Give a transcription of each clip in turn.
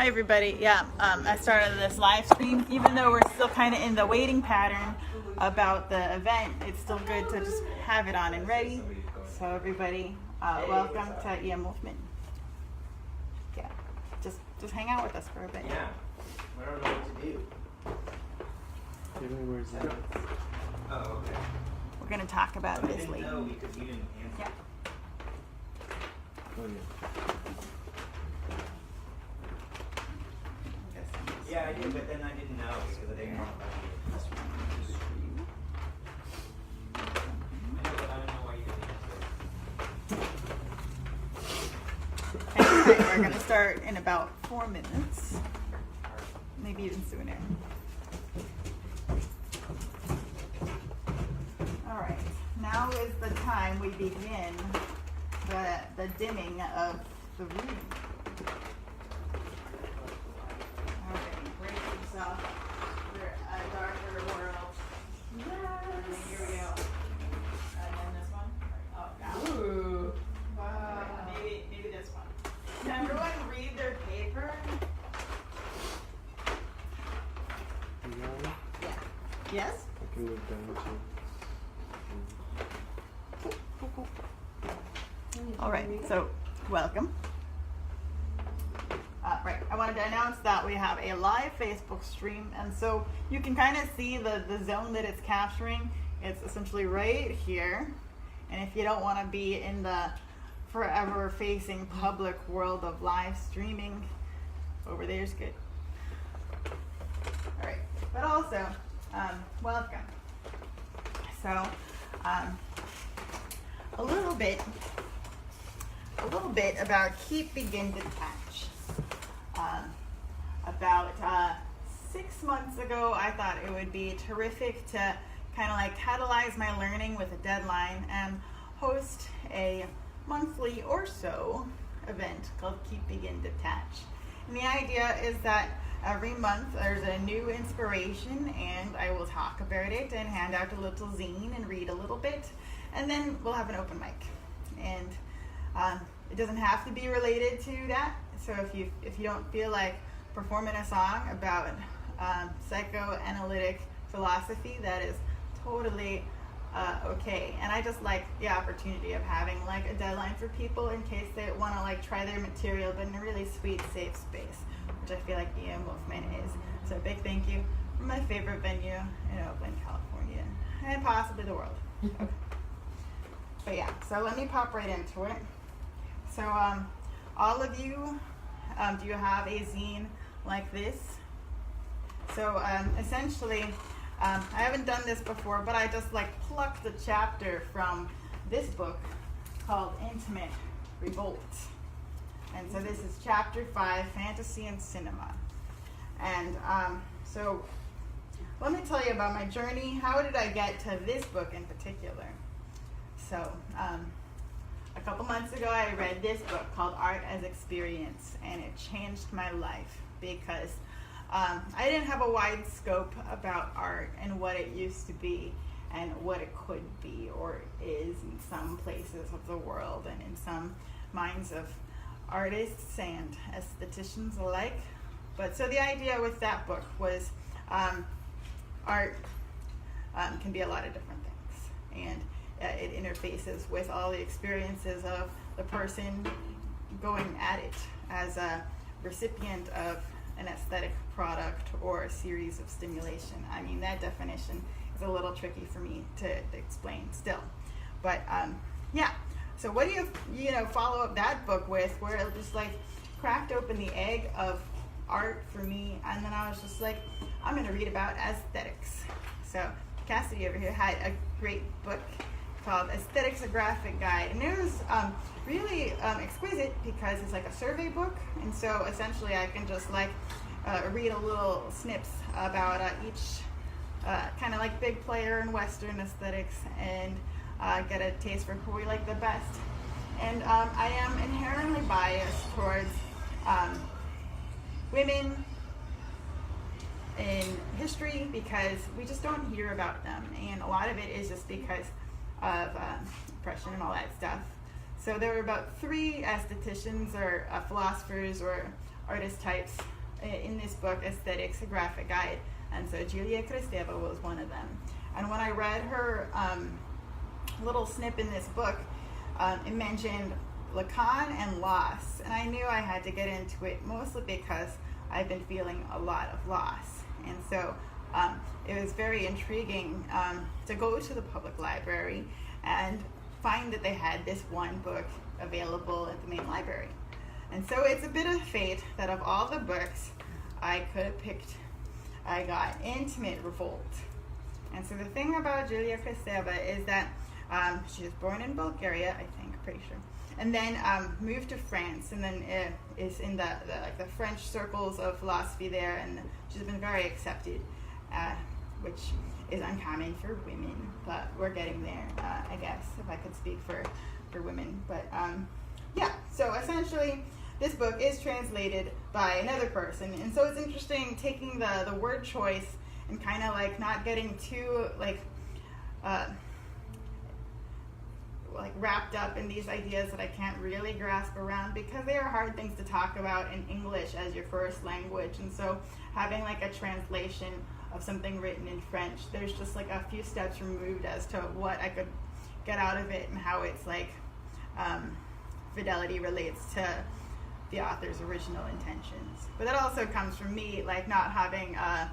Hi everybody. Yeah, I started this live stream. Even though we're still kind of in the waiting pattern about the event, it's still good to just have it on and ready. So everybody, welcome to EM Movement. Yeah, just hang out with us for a bit. Yeah, I don't know what to do. Oh, okay. We're gonna talk about this later. No, because you didn't answer. Yeah. Oh, yeah. Yeah, I did, but then I didn't know because I didn't want to. I know, but I don't know why you didn't answer. Anyway, we're gonna start in about 4 minutes, maybe even sooner. All right, now is the time we begin the dimming of the room. All right, brace yourself for a darker world. Yes. Here we go. And then this one. Oh, God. Ooh. Wow. Maybe this one. Can everyone read their paper? Yeah. Yes? I can move down to. All right, so welcome. Right, I wanted to announce that we have a live Facebook stream, and so you can kind of see the zone that it's capturing. It's essentially right here, and if you don't want to be in the forever facing public world of live streaming, over there is good. All right, but also, welcome. So, a little bit about Keep, Begin, Detach. About 6 months ago, I thought it would be terrific to kind of like catalyze my learning with a deadline and host a monthly or so event called Keep, Begin, Detach. And the idea is that every month there's a new inspiration, and I will talk about it and hand out a little zine and read a little bit, and then we'll have an open mic. And it doesn't have to be related to that. So if you don't feel like performing a song about psychoanalytic philosophy, that is totally okay. And I just like the opportunity of having like a deadline for people in case they want to like try their material, but in a really sweet, safe space, which I feel like EM Movement is. So a big thank you from my favorite venue in Oakland, California, and possibly the world. Okay. But yeah, so let me pop right into it. So all of you, do you have a zine like this? So essentially, I haven't done this before, but I just like plucked a chapter from this book called Intimate Revolt. And so this is chapter 5, Fantasy and Cinema. And so let me tell you about my journey. How did I get to this book in particular? So a couple months ago, I read this book called Art as Experience, and it changed my life because I didn't have a wide scope about art and what it used to be and what it could be or is in some places of the world and in some minds of artists and aestheticians alike. But so the idea with that book was art can be a lot of different things, and it interfaces with all the experiences of the person going at it as a recipient of an aesthetic product or a series of stimulation. I mean, that definition is a little tricky for me to explain still. But yeah, so what do you follow up that book with, where it just like cracked open the egg of art for me, and then I was just like, I'm going to read about aesthetics. So Cassidy over here had a great book called Aesthetics, a Graphic Guide, and it was really exquisite because it's like a survey book, and so essentially I can just like read a little snips about each kind of like big player in Western aesthetics and get a taste for who we like the best. And I am inherently biased towards women in history because we just don't hear about them, and a lot of it is just because of oppression and all that stuff. So there were about 3 aestheticians or philosophers or artist types in this book, Aesthetics, a Graphic Guide. And so Julia Kristeva was one of them. And when I read her little snip in this book, it mentioned Lacan and loss. And I knew I had to get into it mostly because I've been feeling a lot of loss. And so it was very intriguing to go to the public library and find that they had this one book available at the main library. And so it's a bit of fate that of all the books I could have picked, I got Intimate Revolt. And so the thing about Julia Kristeva is that she was born in Bulgaria, I think, pretty sure, and then moved to France, and then is in the French circles of philosophy there, and she's been very accepted, which is uncommon for women, but we're getting there, I guess, if I could speak for women. But yeah, so essentially this book is translated by another person, and so it's interesting taking the word choice and kind of like not getting too like wrapped up in these ideas that I can't really grasp around, because they are hard things to talk about in English as your first language. And so having like a translation of something written in French, there's just like a few steps removed as to what I could get out of it and how it's like fidelity relates to the author's original intentions. But that also comes from me like not having a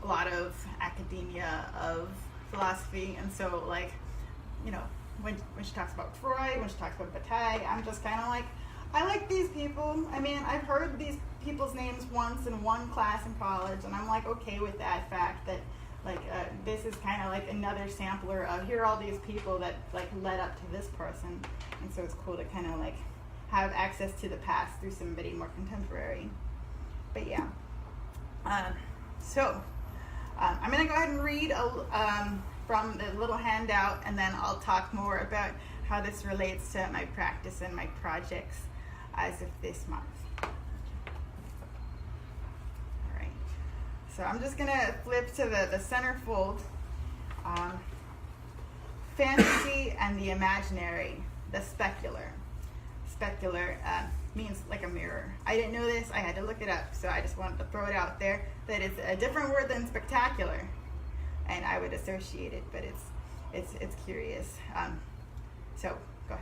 lot of academia of philosophy, and so like, you know, when she talks about Freud, when she talks about Detach, I'm just kind of like, I like these people. I mean, I've heard these people's names once in one class in college, and I'm like okay with that fact that like this is kind of like another sampler of here are all these people that like led up to this person, and so it's cool to kind of like have access to the past through somebody more contemporary. But yeah, so I'm gonna go ahead and read from the little handout, and then I'll talk more about how this relates to my practice and my projects as of this month. All right, so I'm just gonna flip to the centerfold. Fantasy and the imaginary, the specular. Specular means like a mirror. I didn't know this, I had to look it up, so I just wanted to throw it out there that it's a different word than spectacular, and I would associate it, but it's curious. So go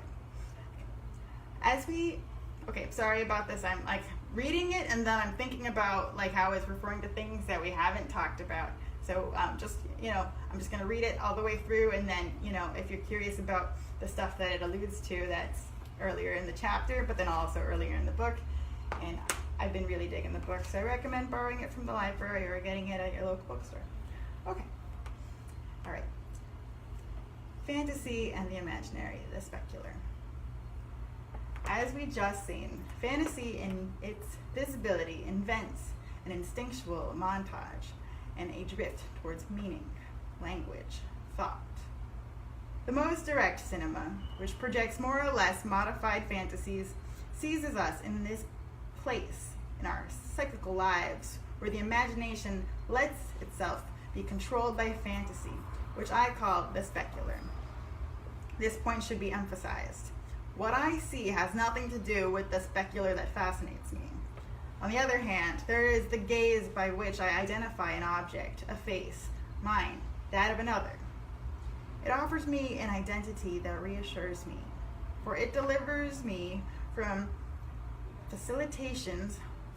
ahead. Sorry about this. I'm like reading it, and then I'm thinking about like how it's referring to things that we haven't talked about. So just, you know, I'm just gonna read it all the way through, and then, you know, if you're curious about the stuff that it alludes to, that's earlier in the chapter, but then also earlier in the book. And I've been really digging the book, so I recommend borrowing it from the library or getting it at your local bookstore. Okay. All right. Fantasy and the imaginary, the specular. As we just seen, fantasy in its visibility invents an instinctual montage and a drift towards meaning, language, thought. The most direct cinema, which projects more or less modified fantasies, seizes us in this place in our cyclical lives where the imagination lets itself be controlled by fantasy, which I call the specular. This point should be emphasized. What I see has nothing to do with the specular that fascinates me. On the other hand, there is the gaze by which I identify an object, a face, mine, that of another. It offers me an identity that reassures me, for it delivers me from facilitations,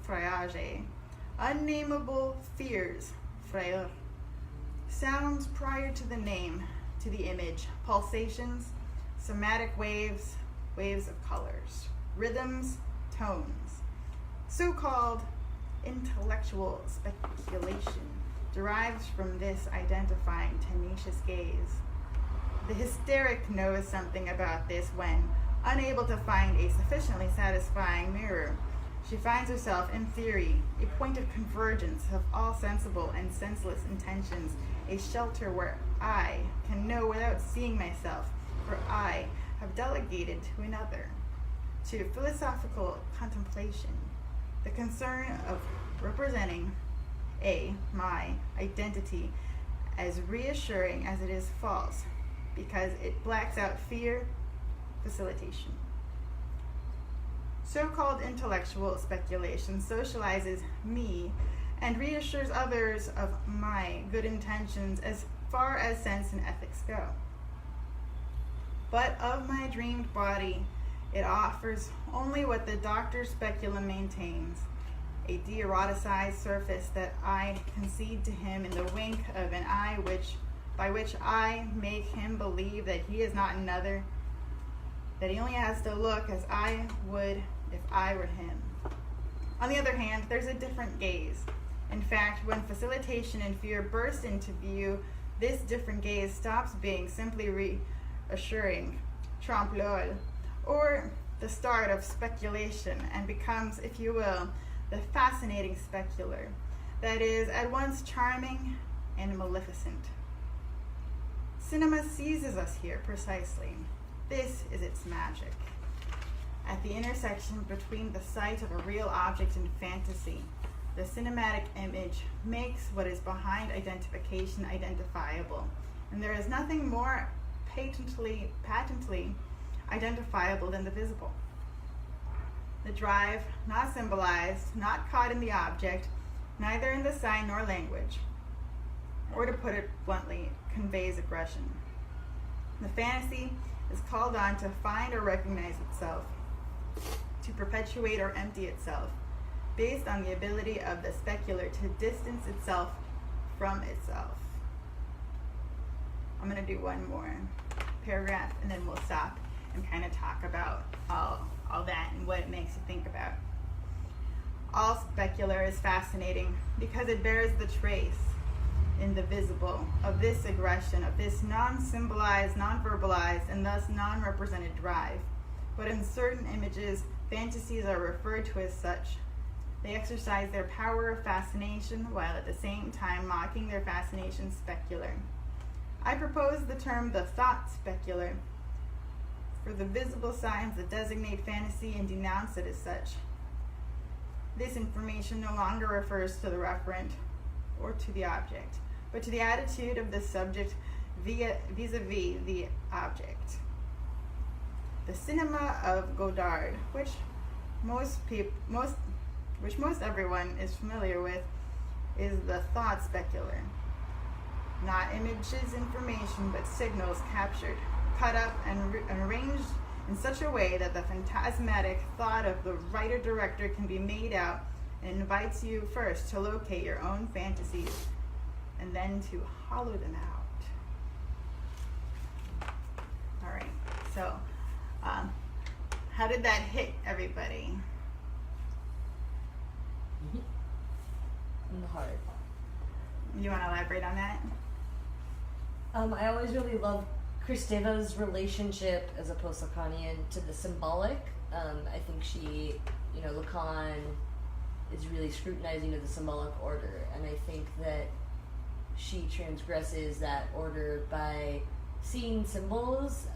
frayage, unnameable fears, frayeur, sounds prior to the name, to the image, pulsations, somatic waves, waves of colors, rhythms, tones. So-called intellectual speculation derives from this identifying tenacious gaze. The hysteric knows something about this when, unable to find a sufficiently satisfying mirror, she finds herself, in theory, a point of convergence of all sensible and senseless intentions, a shelter where I can know without seeing myself, for I have delegated to another, to philosophical contemplation, the concern of representing my identity as reassuring as it is false, because it blacks out fear, facilitation. So-called intellectual speculation socializes me and reassures others of my good intentions as far as sense and ethics go. But of my dreamed body, it offers only what the doctor's speculum maintains, a de-eroticized surface that I concede to him in the wink of an eye by which I make him believe that he is not another, that he only has to look as I would if I were him. On the other hand, there's a different gaze. In fact, when facilitation and fear burst into view, this different gaze stops being simply reassuring, trompe-l'oeil, or the start of speculation, and becomes, if you will, the fascinating specular that is at once charming and maleficent. Cinema seizes us here precisely. This is its magic. At the intersection between the sight of a real object and fantasy, the cinematic image makes what is behind identification identifiable, and there is nothing more patently identifiable than the visible. The drive, not symbolized, not caught in the object, neither in the sign nor language, or to put it bluntly, conveys aggression. The fantasy is called on to find or recognize itself, to perpetuate or empty itself, based on the ability of the specular to distance itself from itself. I'm going to do one more paragraph and then we'll stop and kind of talk about all that and what it makes you think about. All specular is fascinating because it bears the trace in the visible of this aggression, of this non-symbolized, non-verbalized, and thus non-represented drive. But in certain images, fantasies are referred to as such. They exercise their power of fascination while at the same time mocking their fascination specular. I propose the term the thought specular for the visible signs that designate fantasy and denounce it as such. This information no longer refers to the referent or to the object, but to the attitude of the subject vis-a-vis the object. The cinema of Godard, which most everyone is familiar with, is the thought specular. Not images, information, but signals captured, cut up, and arranged in such a way that the phantasmatic thought of the writer-director can be made out, and invites you first to locate your own fantasies and then to hollow them out. All right, so how did that hit everybody? In the heart. You want to elaborate on that? I always really loved Kristeva's relationship as a post-Lacanian to the symbolic. I think she, Lacan is really scrutinizing of the symbolic order, and I think that she transgresses that order by seeing symbols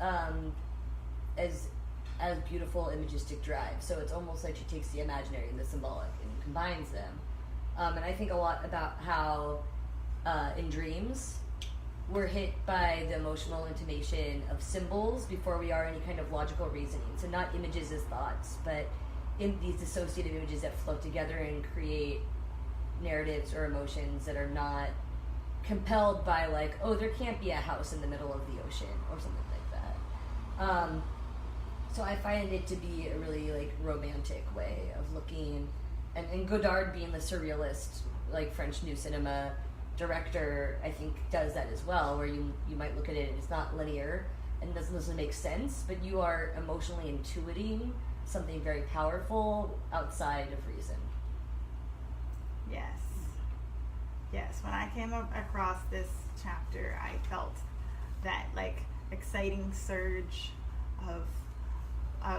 as beautiful imagistic drive. So it's almost like she takes the imaginary and the symbolic and combines them. And I think a lot about how in dreams we're hit by the emotional intimation of symbols before we are any kind of logical reasoning. So not images as thoughts, but in these dissociative images that float together and create narratives or emotions that are not compelled by there can't be a house in the middle of the ocean or something like that. So I find it to be a really romantic way of looking, and Godard being the surrealist, French New Cinema director, I think does that as well, where you might look at it and it's not linear and doesn't make sense, but you are emotionally intuiting something very powerful outside of reason. Yes, when I came across this chapter, I felt that exciting surge of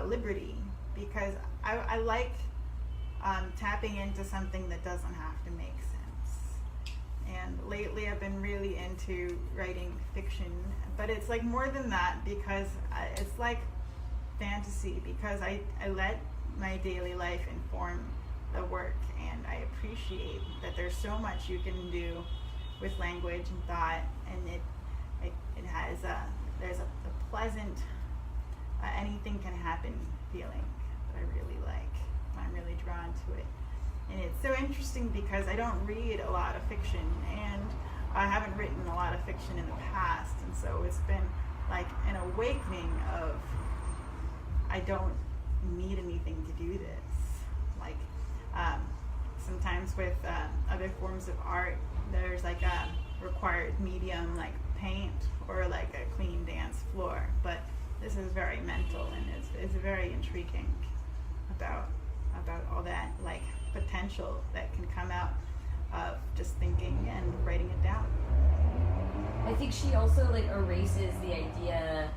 liberty, because I like tapping into something that doesn't have to make sense. And lately I've been really into writing fiction, but it's more than that, because it's like fantasy, because I let my daily life inform the work, and I appreciate that there's so much you can do with language and thought, and it has there's a pleasant anything can happen feeling I really like. I'm really drawn to it. And it's so interesting because I don't read a lot of fiction, and I haven't written a lot of fiction in the past, and so it's been like an awakening of I don't need anything to do this. Like sometimes with other forms of art, there's like a required medium like paint or like a clean dance floor, but this is very mental, and it's very intriguing about all that like potential that can come out of just thinking and writing it down. I think she also like erases the idea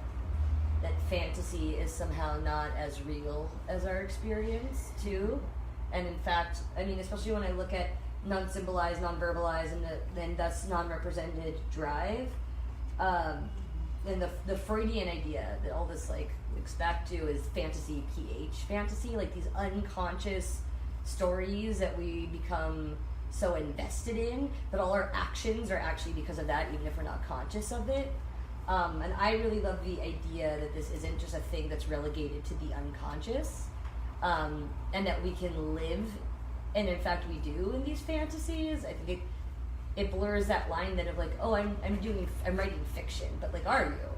that fantasy is somehow not as real as our experience too. And in fact, I mean, especially when I look at non-symbolized, non-verbalized, and then thus non-represented drive, and the Freudian idea that all this like looks back to is fantasy, fantasy, like these unconscious stories that we become so invested in that all our actions are actually because of that, even if we're not conscious of it. And I really love the idea that this isn't just a thing that's relegated to the unconscious, and that we can live, and in fact we do in these fantasies. I think it blurs that line then of like, oh, I'm writing fiction, but like, are you?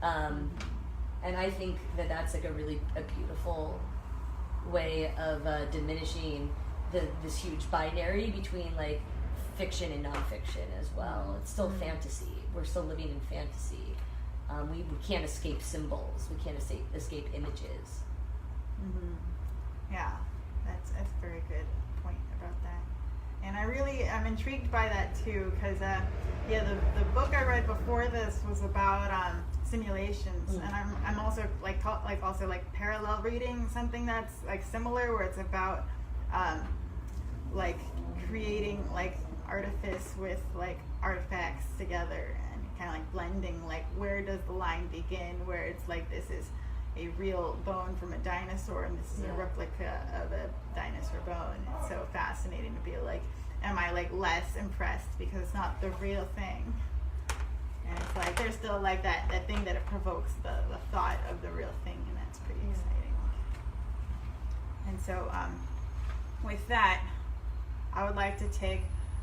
And I think that that's like a beautiful way of diminishing this huge binary between like fiction and nonfiction as well. It's still fantasy. We're still living in fantasy. We can't escape symbols. We can't escape images. Mm-hmm. Yeah, that's a very good point about that. And I'm intrigued by that too, because the book I read before this was about simulations, and I'm also like parallel reading something that's like similar, where it's about like creating like artifice with like artifacts together, and kind of like blending, like where does the line begin, where it's like this is a real bone from a dinosaur and this is a replica of a dinosaur bone. It's so fascinating to be like, am I like less impressed because it's not the real thing? And it's like there's still like that thing that it provokes the thought of the real thing, and that's pretty exciting. And so with that, I would like to take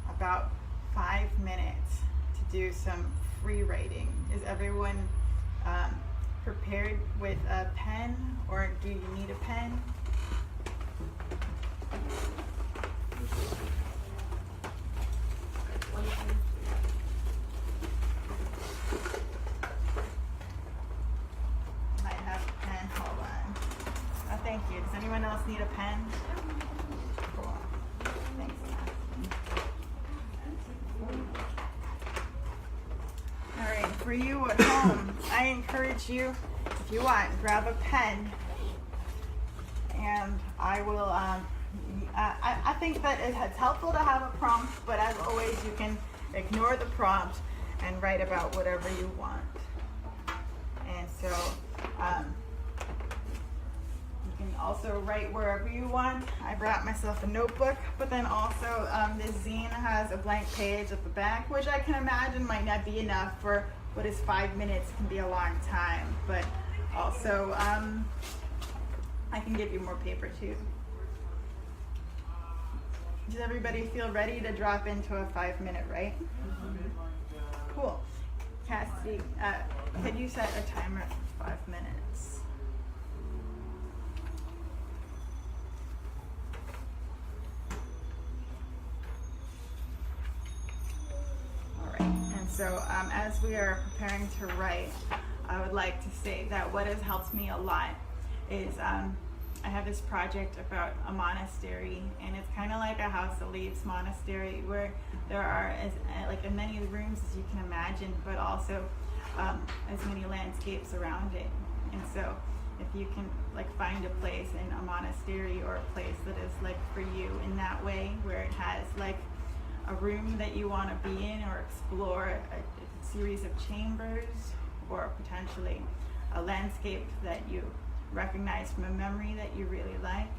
about 5 minutes to do some free writing. Is everyone prepared with a pen, or do you need a pen? Might have a pen. Hold on. Oh, thank you. Does anyone else need a pen? Cool. Thanks. All right, for you at home, I encourage you, if you want, grab a pen, and I will, I think that it's helpful to have a prompt, but as always, you can ignore the prompt and write about whatever you want. And so, you can also write wherever you want. I brought myself a notebook, but then also this zine has a blank page at the back, which I can imagine might not be enough for what is 5 minutes, can be a long time, but also I can give you more paper too. Does everybody feel ready to drop into a 5-minute write? Cool. Cassidy, could you set a timer for 5 minutes? So as we are preparing to write, I would like to say that what has helped me a lot is I have this project about a monastery, and it's kind of like a House of Leaves monastery, where there are as many rooms as you can imagine, but also as many landscapes around it. And so if you can like find a place in a monastery, or a place that is like for you in that way, where it has like a room that you want to be in or explore, a series of chambers, or potentially a landscape that you recognize from a memory that you really like,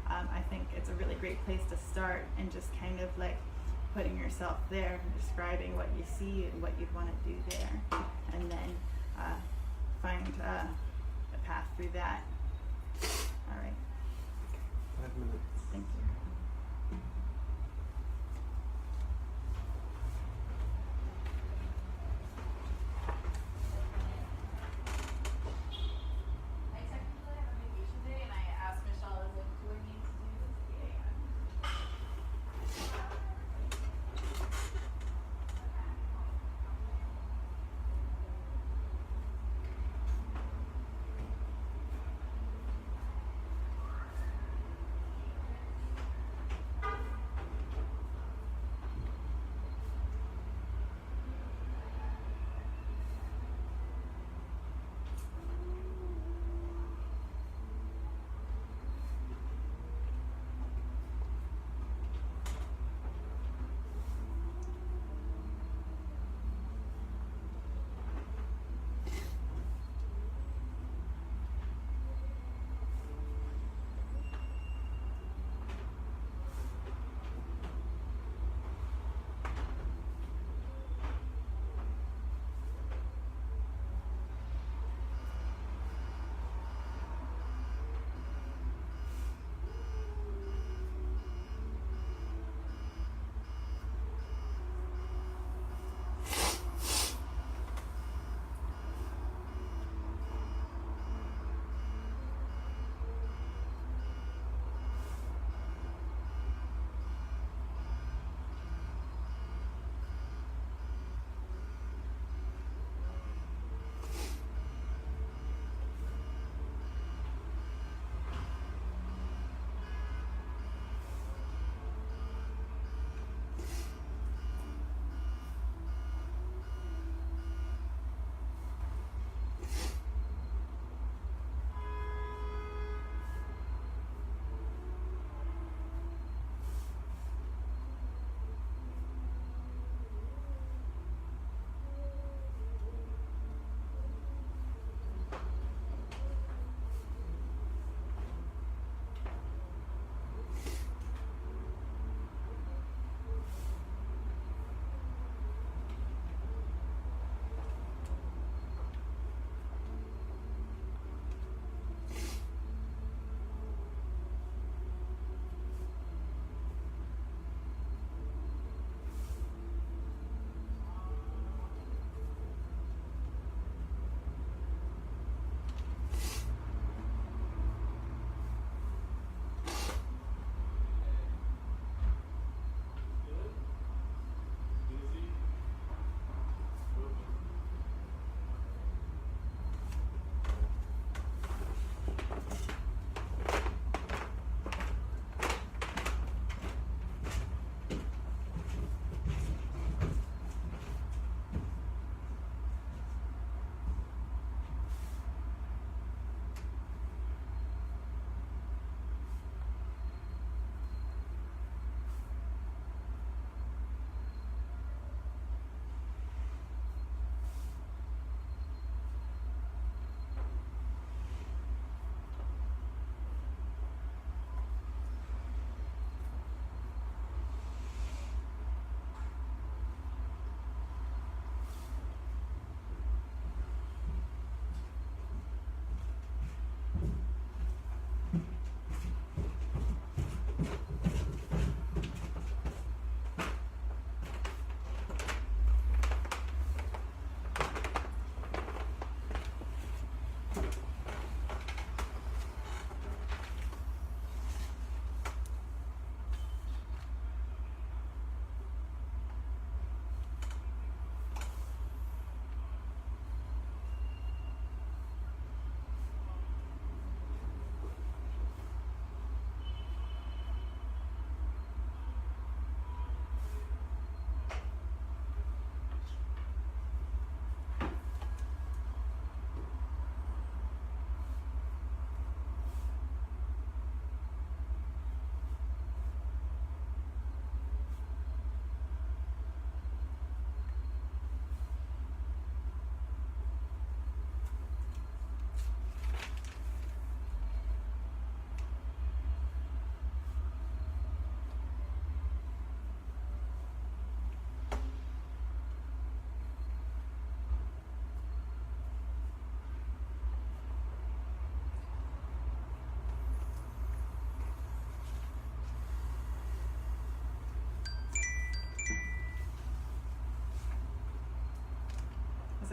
I think it's a really great place to start, and just kind of like putting yourself there, describing what you see and what you'd want to do there, and then find a path through that. All right. 5 minutes. Thank you. I technically have a vacation day, and I asked Michelle, I was like, do I need to do this? Yeah.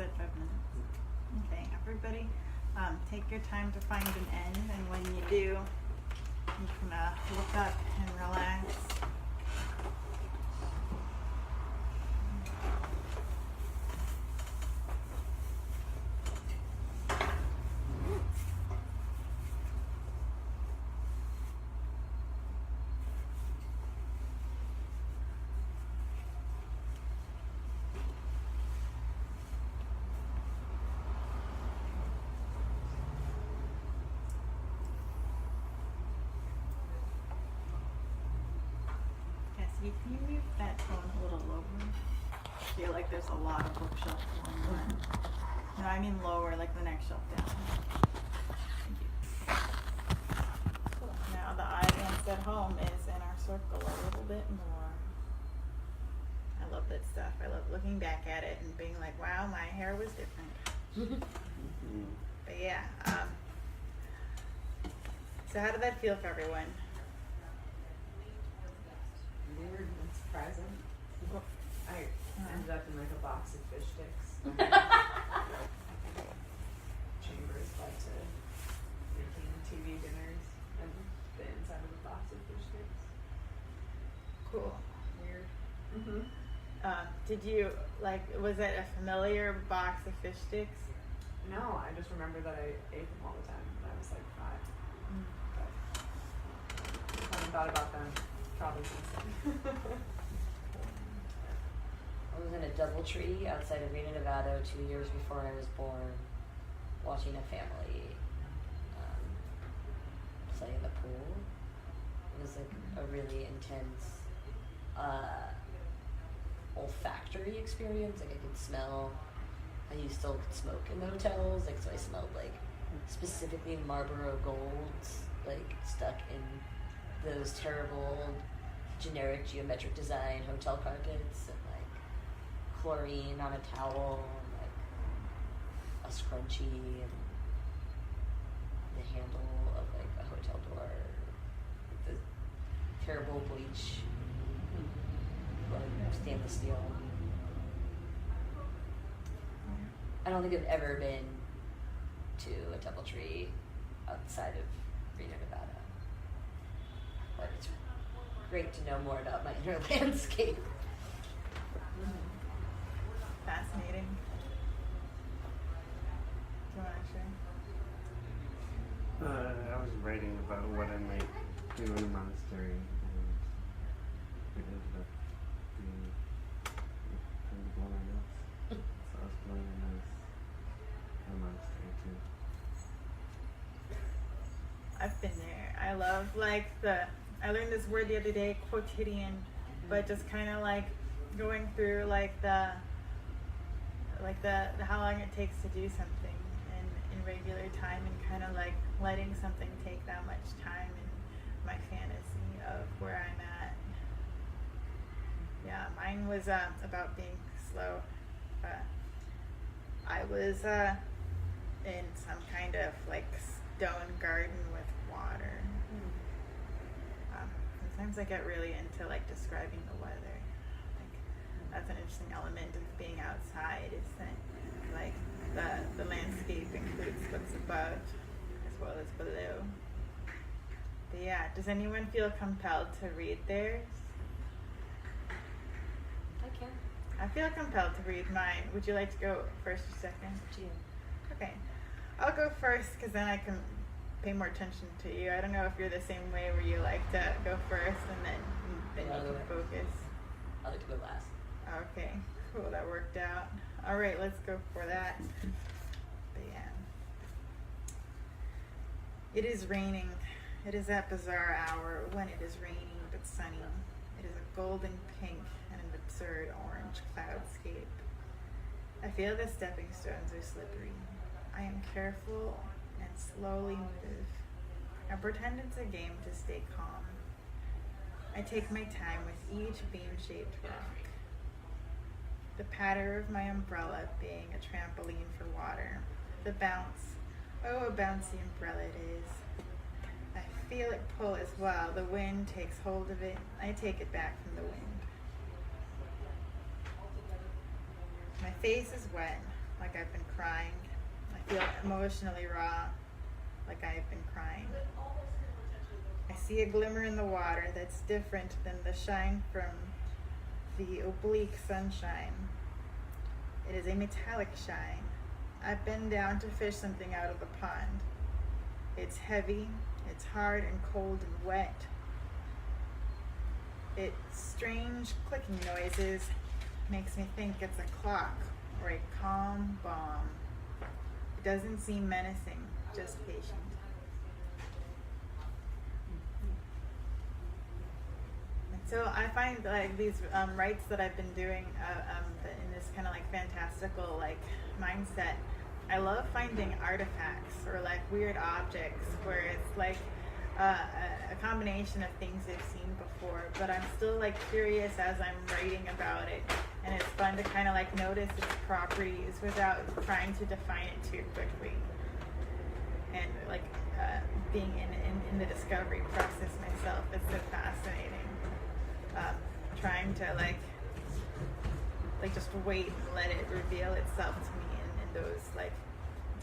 said 5 minutes. Okay, everybody, take your time to find an end, and when you do, you can look up and relax. Cassie, can you move that phone a little lower? I feel like there's a lot of bookshelf going on. No, I mean lower, like the next shelf down. Thank you. Cool. Now the audience at home is in our circle a little bit more. I love that stuff. I love looking back at it and being like, wow, my hair was different. But yeah. So how did that feel for everyone? Weird and surprising. I ended up in like a box of fish sticks. Chambers led to making TV dinners and the inside of a box of fish sticks. Cool. Weird. Mm-hmm. Did you, like, was it a familiar box of fish sticks? No, I just remember that I ate them all the time when I was like 5. But I haven't thought about them probably since then. I was in a DoubleTree outside of Reno, Nevada 2 years before I was born, watching a family play in the pool. It was like a really intense olfactory experience. Like I could smell, you still could smoke in the hotels, like so I smelled like specifically Marlboro Golds, like stuck in those terrible generic geometric design hotel carpets, and like chlorine on a towel, and like a scrunchie, and the handle of like a hotel door, the terrible bleach, like stainless steel. I don't think I've ever been to a DoubleTree outside of Reno, Nevada, but it's great to know more about my inner landscape. Fascinating. Do you want to share? I was writing about what I might do in a monastery, and it ended up being kind of blowing my nuts. So I was blowing my nose in a monastery too. I've been there. I love I learned this word the other day, quotidian, but just kind of like going through like the how long it takes to do something in regular time, and kind of like letting something take that much time in my fantasy of where I'm at. Yeah, mine was about being slow. I was in some kind of like stone garden with water. Sometimes I get really into like describing the weather. Like that's an interesting element of being outside, is that like the landscape includes what's above as well as below. But yeah, does anyone feel compelled to read theirs? I can. I feel compelled to read mine. Would you like to go first or second? To you. Okay, I'll go first because then I can pay more attention to you. I don't know if you're the same way where you like to go first and then you can focus. I like to go last. Okay, cool, that worked out. All right, let's go for that. But yeah. It is raining. It is that bizarre hour when it is raining but sunny. It is a golden pink and an absurd orange cloudscape. I feel the stepping stones are slippery. I am careful and slowly move. I pretend it's a game to stay calm. I take my time with each beam-shaped rock. The patter of my umbrella being a trampoline for water. The bounce. Oh, a bouncy umbrella it is. I feel it pull as well. The wind takes hold of it. I take it back from the wind. My face is wet. like I've been crying. I feel emotionally raw, like I've been crying. I see a glimmer in the water that's different than the shine from the oblique sunshine. It is a metallic shine. I've been down to fish something out of the pond. It's heavy, it's hard and cold and wet. Its strange clicking noises makes me think it's a clock or a calm bomb. It doesn't seem menacing, just patient. And so I find like these writes that I've been doing in this kind of like fantastical like mindset, I love finding artifacts or like weird objects where it's like a combination of things I've seen before, but I'm still like curious as I'm writing about it, and it's fun to kind of like notice its properties without trying to define it too quickly, and like being in the discovery process myself. It's so fascinating, trying to like just wait and let it reveal itself to me in those like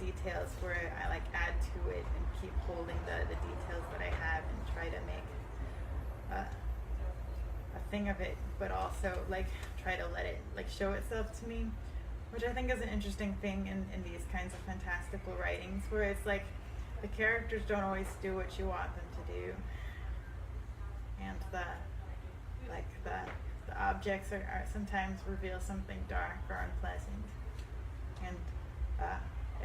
details where I like add to it and keep holding the details that I have and try to make a thing of it, but also like try to let it like show itself to me, which I think is an interesting thing in these kinds of fantastical writings, where it's like the characters don't always do what you want them to do, and the objects are sometimes reveal something dark or unpleasant, and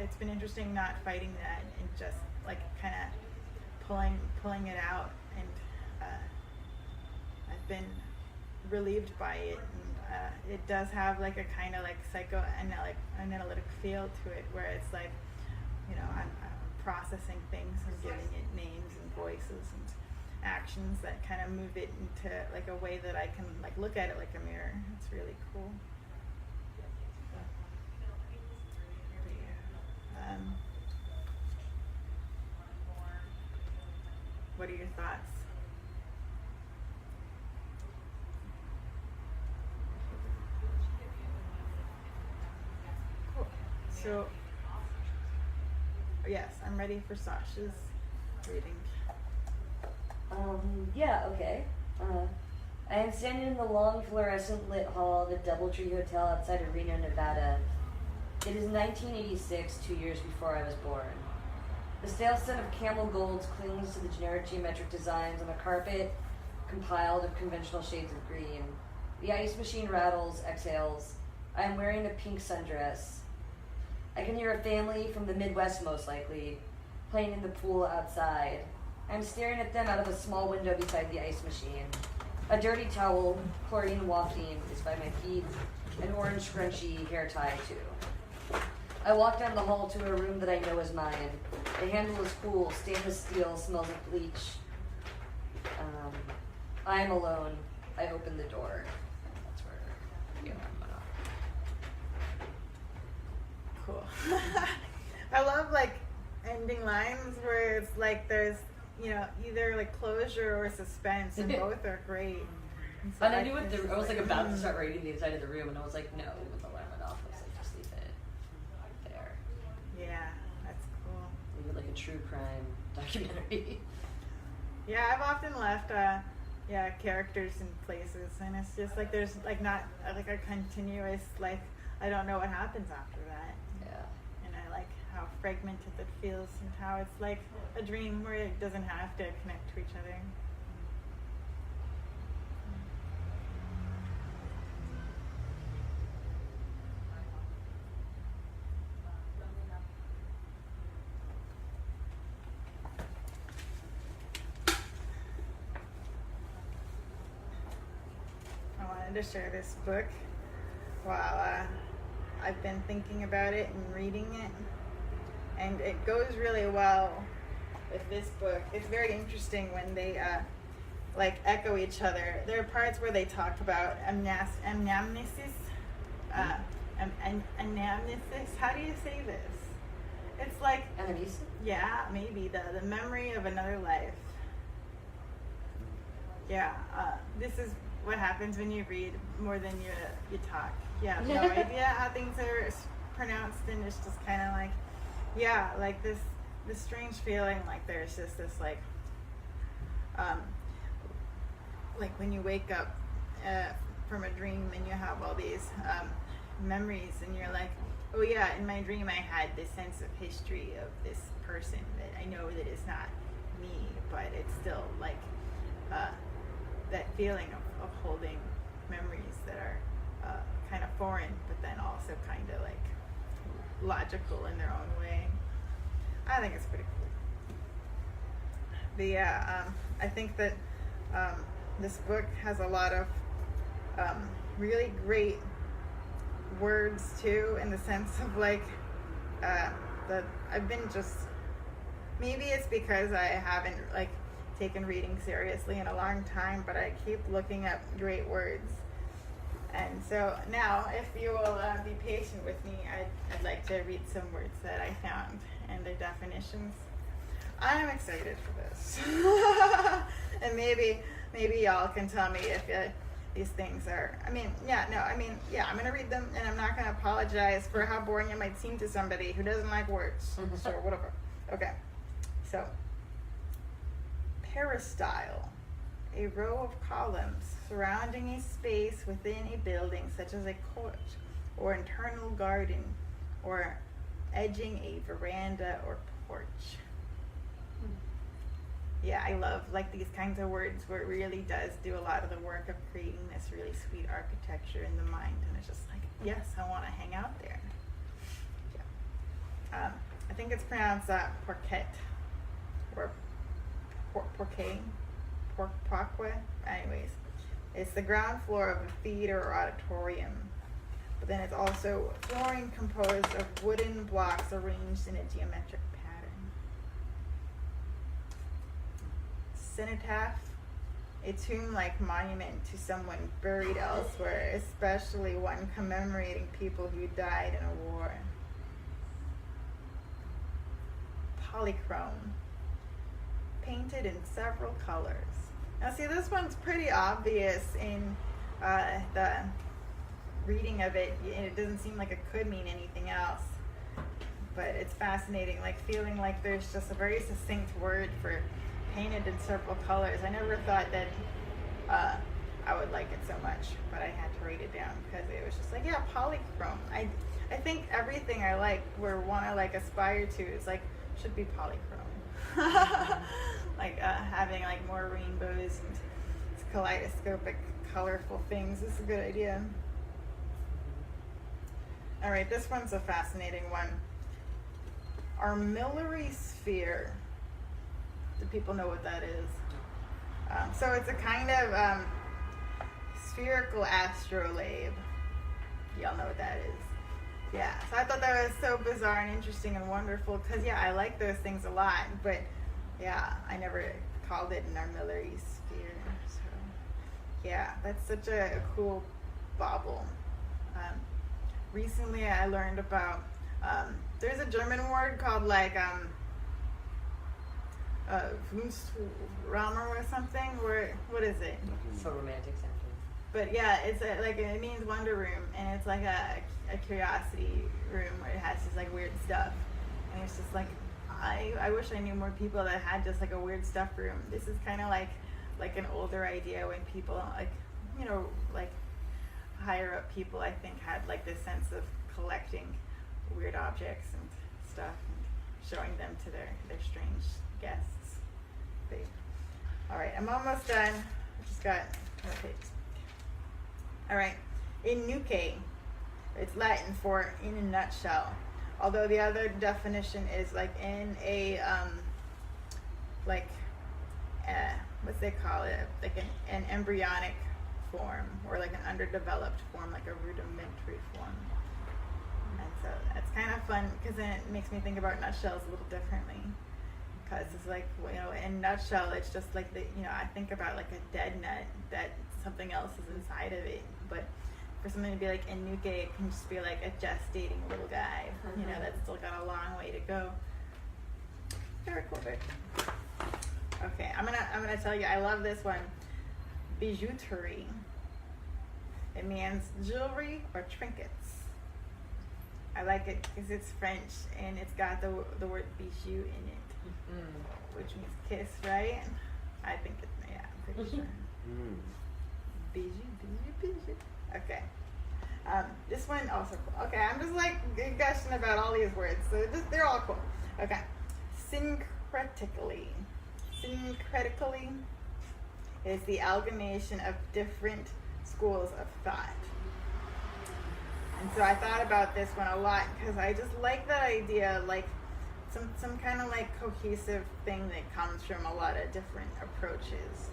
it's been interesting not fighting that and just like kind of pulling it out, and I've been relieved by it, and it does have like a kind of like psychoanalytic feel to it, where it's like, you know, I'm processing things and giving it names and voices and actions that kind of move it into like a way that I can like look at it like a mirror. It's really cool. What are your thoughts? Cool. So, yes, I'm ready for Sasha's reading. Yeah, okay. I am standing in the long fluorescent lit hall of the Doubletree Hotel outside of Reno, Nevada. It is 1986, 2 years before I was born. The stale scent of camel golds clings to the generic geometric designs on a carpet compiled of conventional shades of green. The ice machine rattles, exhales. I am wearing a pink sundress. I can hear a family from the Midwest, most likely, playing in the pool outside. I'm staring at them out of a small window beside the ice machine. A dirty towel, chlorine wafting, is by my feet, an orange scrunchy hair tie too. I walk down the hall to a room that I know is mine. The handle is cool, stainless steel, smells of bleach. I am alone. I open the door. That's where Cool. I love like ending lines where it's like there's, you know, either like closure or suspense, and both are great. So and I knew what I was like about to start writing the inside of the room, and I was like, no, with the alarm went off. I was like, just leave it there. Yeah, that's cool. Leave it like a true crime documentary. Yeah, I've often left characters in places, and it's just like there's like not like a continuous like I don't know what happens after that. Yeah. And I like how fragmented it feels, and how it's like a dream where it doesn't have to connect to each other. I wanted to share this book while I've been thinking about it and reading it, and it goes really well with this book. It's very interesting when they like echo each other. There are parts where they talk about anamnesis. Anamnesis. How do you say this? It's like Anamnesis? yeah, maybe the memory of another life. Yeah, this is what happens when you read more than you talk. You have no idea how things are pronounced, and it's just kind of like, yeah, like this strange feeling like there's just this like when you wake up from a dream and you have all these memories, and you're like, oh yeah, in my dream I had this sense of history of this person that I know that is not me, but it's still like that feeling of holding memories that are kind of foreign, but then also kind of like logical in their own way. I think it's pretty cool. But yeah, I think that this book has a lot of really great words too, in the sense of like that I've been just, maybe it's because I haven't like taken reading seriously in a long time, but I keep looking up great words. And so now, if you will be patient with me, I'd like to read some words that I found and their definitions. I'm excited for this. And maybe y'all can tell me if these things are, I'm going to read them, and I'm not going to apologize for how boring it might seem to somebody who doesn't like words. So whatever. Okay. So, peristyle. A row of columns surrounding a space within a building, such as a court or internal garden, or edging a veranda or porch. Yeah, I love like these kinds of words where it really does do a lot of the work of creating this really sweet architecture in the mind, and it's just like, yes, I want to hang out there. Yeah. I think it's pronounced porquet or porquet. Anyways, it's the ground floor of a theater or auditorium, but then it's also flooring composed of wooden blocks arranged in a geometric pattern. Cenotaph, a tomb-like monument to someone buried elsewhere, especially one commemorating people who died in a war. Polychrome, painted in several colors. Now see, this one's pretty obvious in the reading of it. It doesn't seem like it could mean anything else, but it's fascinating, like feeling like there's just a very succinct word for painted in several colors. I never thought that I would like it so much, but I had to write it down because it was just like, yeah, polychrome. I think everything I like or want to like aspire to is like, should be polychrome. Like having like more rainbows and kaleidoscopic, colorful things is a good idea. All right, this one's a fascinating one. Armillary sphere. Do people know what that is? So it's a kind of spherical astrolabe. Y'all know what that is. Yeah, so I thought that was so bizarre and interesting and wonderful because, yeah, I like those things a lot, but yeah, I never called it an armillary sphere. So, yeah, that's such a cool bauble. Recently, I learned about, there's a German word called like, Wunschtraum or something, where, what is it? For romantic sentence. But yeah, it's like, it means wonder room, and it's like a curiosity room where it has just like weird stuff. And it's just like, I wish I knew more people that had just like a weird stuff room. This is kind of like an older idea when people like, you know, like higher up people, I think, had like this sense of collecting weird objects and stuff and showing them to their strange guests. But, all right, I'm almost done. I just got more pages. All right, in nuke, it's Latin for in a nutshell. Although the other definition is like in a, what's they call it? Like an embryonic form, or like an underdeveloped form, like a rudimentary form. And so that's kind of fun because then it makes me think about nutshells a little differently. Because it's like, you know, in nutshell, it's just like I think about like a dead nut that something else is inside of it. But for something to be like in nuke, it can just be like a gestating little guy, you know, that's still got a long way to go. Very cool, very cool. Okay, I'm gonna tell you, I love this one. Bijouterie. It means jewelry or trinkets. I like it because it's French and it's got the word bijou in it, which means kiss, right? I think it's, yeah, I'm pretty sure. Bijou, bijou, bijou. Okay. This one also cool. Okay, I'm just like gushing about all these words, so they're all cool. Okay. Syncretically. Syncretically is the amalgamation of different schools of thought. And so I thought about this one a lot because I just like that idea, like some kind of like cohesive thing that comes from a lot of different approaches.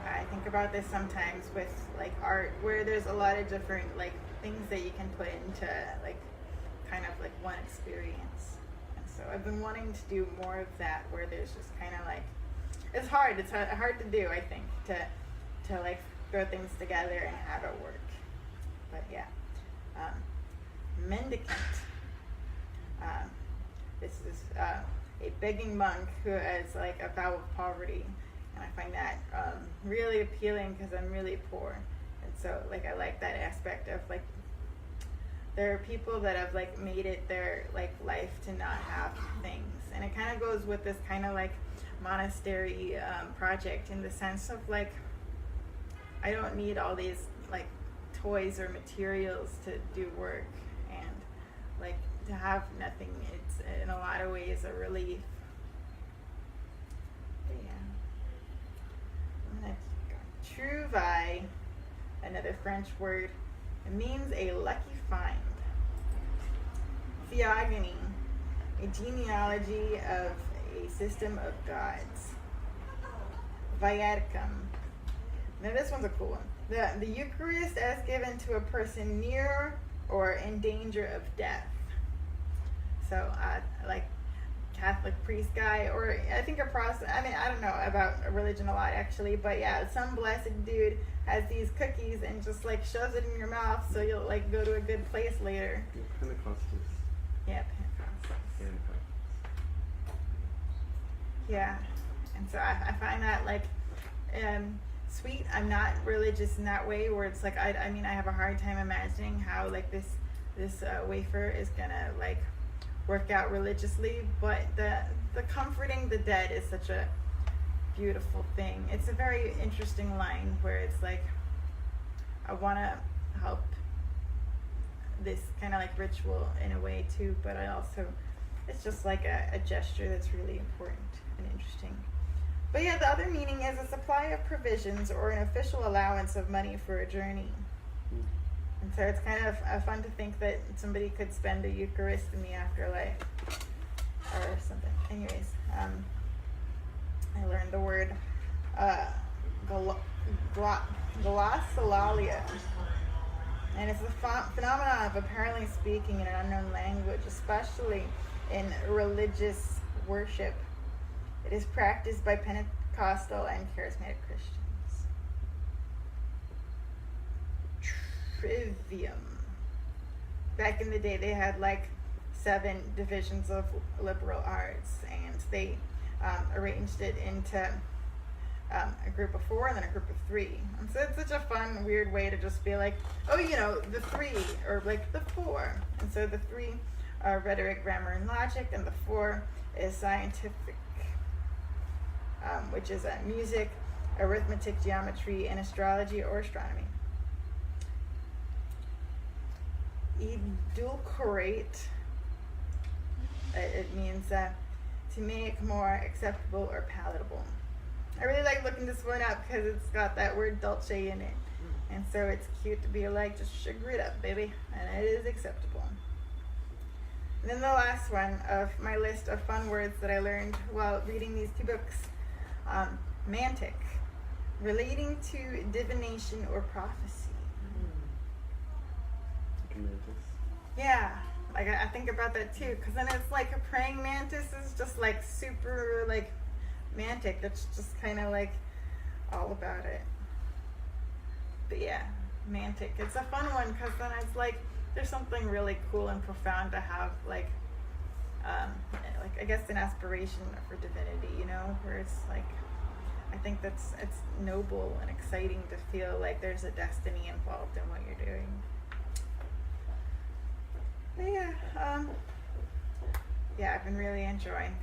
I think about this sometimes with like art, where there's a lot of different like things that you can put into like kind of like one experience. And so I've been wanting to do more of that, where there's just kind of like, it's hard to do, I think, to like throw things together and have it work. But yeah. Mendicant. This is a begging monk who has like a vow of poverty, and I find that really appealing because I'm really poor, and so like I like that aspect of like there are people that have like made it their like life to not have things, and it kind of goes with this kind of like monastery project in the sense of like I don't need all these like toys or materials to do work, and like to have nothing, it's in a lot of ways a relief. But yeah, I'm gonna keep going. Trouvaille, another French word, it means a lucky find. Theogony, a genealogy of a system of gods. Viaticum. Now this one's a cool one. The Eucharist as given to a person near or in danger of death. So like Catholic priest guy, or I think a Protestant, I mean I don't know about religion a lot actually, but yeah, some blessed dude has these cookies and just like shoves it in your mouth so you'll like go to a good place later. Pentecostals. Yeah, Pentecostals. Yeah, and so I find that like sweet. I'm not religious in that way, where it's like I mean I have a hard time imagining how like this wafer is gonna like work out religiously, but the comforting the dead is such a beautiful thing. It's a very interesting line where it's like I want to help this kind of like ritual in a way too, but I also it's just like a gesture that's really important and interesting. But yeah, the other meaning is a supply of provisions or an official allowance of money for a journey. And so it's kind of fun to think that somebody could spend a Eucharist in the afterlife or something. Anyways, I learned the word glossolalia. And it's a phenomenon of apparently speaking in an unknown language, especially in religious worship. It is practiced by Pentecostal and Charismatic Christians. Trivium. Back in the day, they had like 7 divisions of liberal arts, and they arranged it into a group of 4 and then a group of 3. And so it's such a fun, weird way to just be like, oh, you know, the 3 or like the 4. And so the 3 are rhetoric, grammar, and logic, and the 4 is scientific, which is music, arithmetic, geometry, and astrology or astronomy. Edulcorate, it means to make more acceptable or palatable. I really like looking this one up because it's got that word dulce in it, and so it's cute to be like, just sugar it up, baby, and it is acceptable. And then the last one of my list of fun words that I learned while reading these 2 books, mantic, relating to divination or prophecy. Yeah, like I think about that too, because then it's like a praying mantis is just like super like mantic. That's just kind of like all about it. But yeah, mantic. It's a fun one because then it's like there's something really cool and profound to have like I guess an aspiration for divinity, you know, where it's like I think it's noble and exciting to feel like there's a destiny involved in what you're doing. But yeah, I've been really enjoying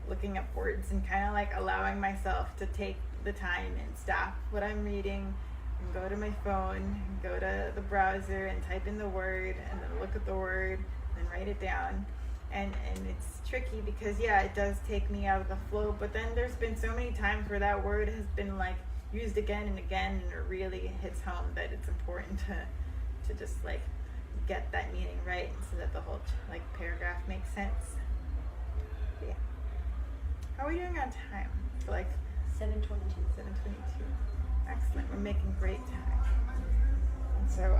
looking up words and kind of like allowing myself to take the time and stop what I'm reading and go to my phone and go to the browser and type in the word and then look at the word and write it down. And it's tricky because it does take me out of the flow, but then there's been so many times where that word has been like used again and again, and it really hits home that it's important to just like get that meaning right so that the whole like paragraph makes sense. Yeah. How are we doing on time? Like 7:22. 7:22. Excellent. We're making great time. And so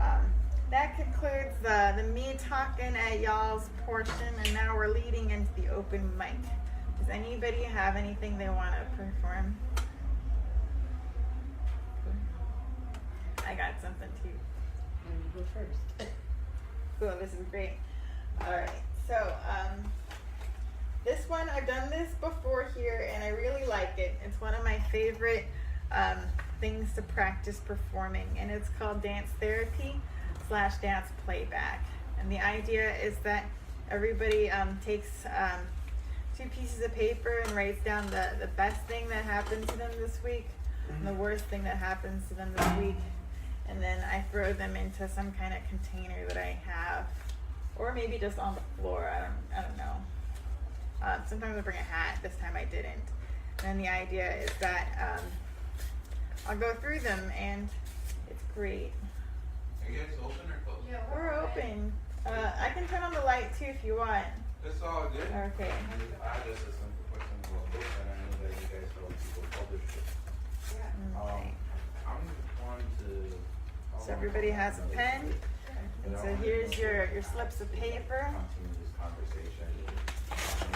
that concludes the me talking at y'all's portion, and now we're leading into the open mic. Does anybody have anything they want to perform? I got something too. And you go first. Cool, this is great. All right, so this one, I've done this before here, and I really like it. It's one of my favorite things to practice performing, and it's called dance therapy / dance playback. And the idea is that everybody takes 2 pieces of paper and writes down the best thing that happened to them this week and the worst thing that happens to them this week. And then I throw them into some kind of container that I have, or maybe just on the floor. I don't know. Sometimes I bring a hat. This time I didn't. And the idea is that I'll go through them, and it's great. Are you guys open or closed? Yeah, We're open. I can turn on the light too if you want. It's all good. Okay. I just a simple question about books, and I know that you guys help people publish it. Okay. I'm one to. So everybody has a pen. And so here's your slips of paper. Continue this conversation.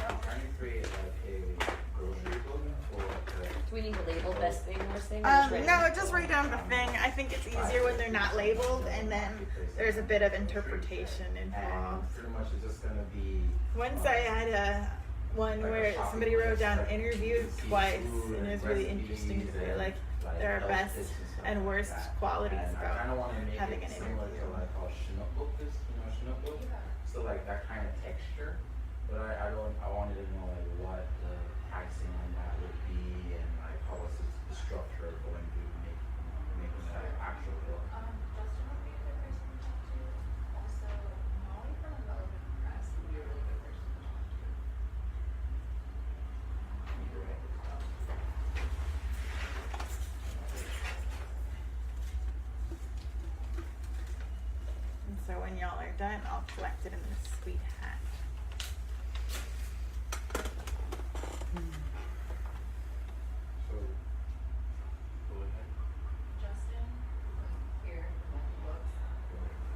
I'm trying to create like a grocery building for Do we need to label best thing, worst thing? or just write it No, down? just write down the thing. I think it's easier when they're not labeled, and then there's a bit of interpretation involved. and pretty much it's just gonna be. Once I had one where somebody wrote down interviewed twice, and it was really interesting to hear like their best and worst qualities And I kind of about want to make having it an similar interview. to like how Chinook book is, Chinook book. So like that kind of texture, but I wanted to know like what the pricing on that would be, and like how was the structure going to making that actual book. Justin would be a good person to talk to. Also, Molly from the Open Press would be a really good person to talk to. Need to write this down. And so when y'all are done, I'll collect it in this sweet hat. So go ahead. Justin, here, books.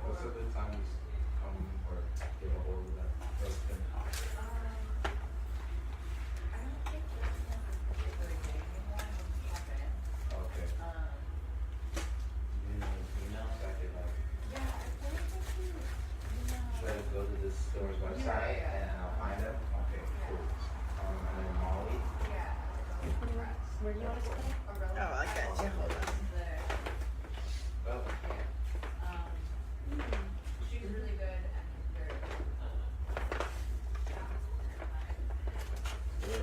What's a good time to come or get a hold of that person? I don't think Justin has a particular day anymore. I need to check in. Okay. You know, email so I could like. Yeah, I feel like I do. Should I go to the store's website and I'll find them? Okay, cool. And then Molly. Yeah. Where do you want us to put it? Oh, I got you. Hold on. Oh, She's really good and very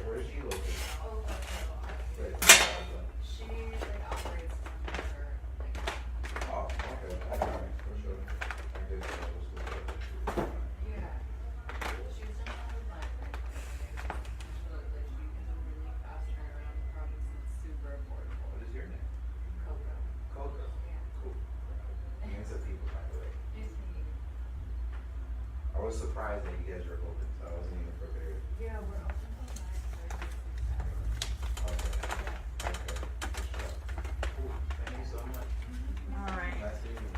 where is she located? Oh, Wait, she like operates from her like oh, okay, alright, for sure. I guess that was the. yeah. She's done all of my recommendations. Like she can do really fast turnaround projects and it's super affordable. What is your name? Coco. Coco. Yeah. Cool. Names of people, by the way. Nice meeting you. I was surprised that you guys were open, so I wasn't even prepared. Yeah, we're open till 9:30 Okay. Okay. For sure. Cool. Thank you so much. All right. Nice to meet you.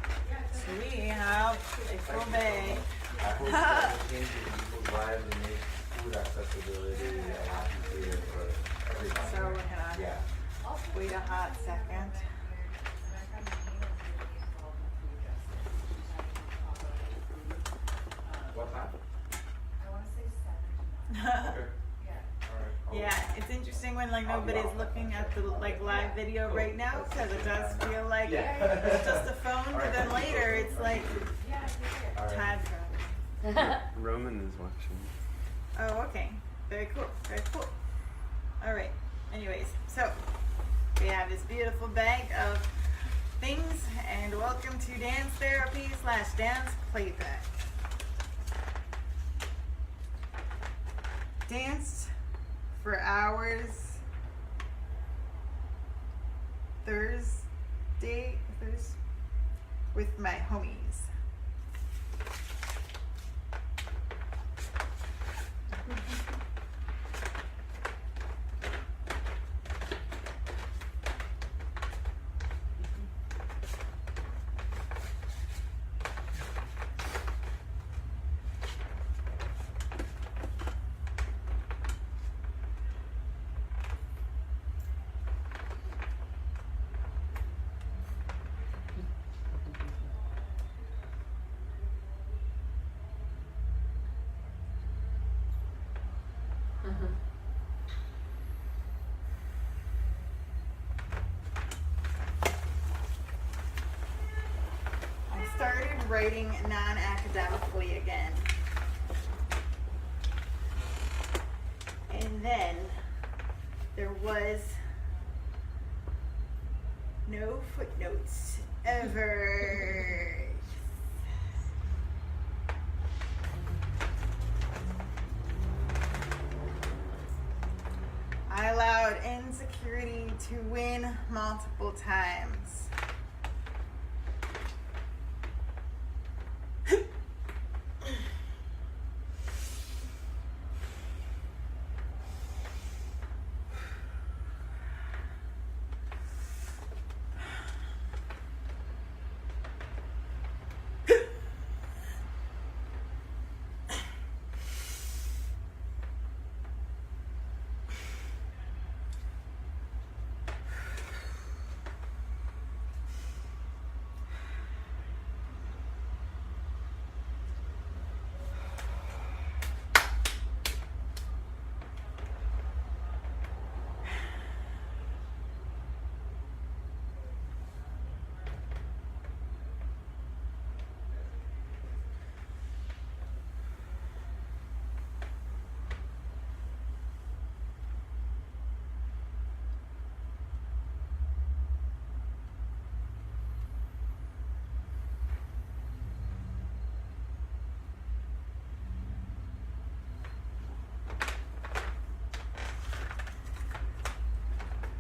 So we have a full day. I hope that will change people's lives and make food accessibility a lot easier for everybody. So we're gonna Yeah. wait a hot second. What time? I want to say 7 to 9. Okay. Yeah. Alright. Yeah, it's interesting when like nobody's looking at the like live video right now, because it does feel like Yeah. it's just a phone, but then later it's like Yeah, I think it. Alright. Tad Roman is watching. Oh, okay. Very cool. Very cool. All right. Anyways, so we have this beautiful bag of things, and welcome to dance therapy / dance playback. Danced for hours Thursday with my homies. I started writing non-academically again. And then there was no footnotes ever. I allowed insecurity to win multiple times.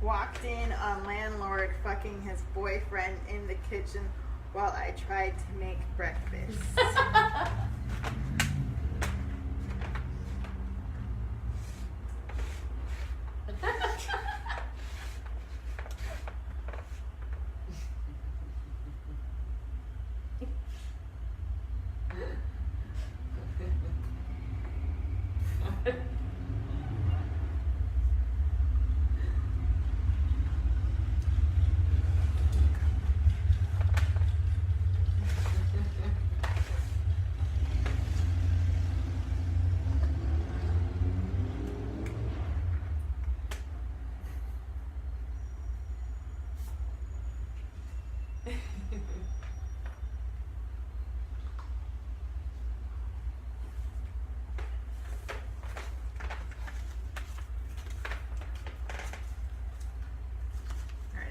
Walked in on landlord fucking his boyfriend in the kitchen while I tried to make breakfast.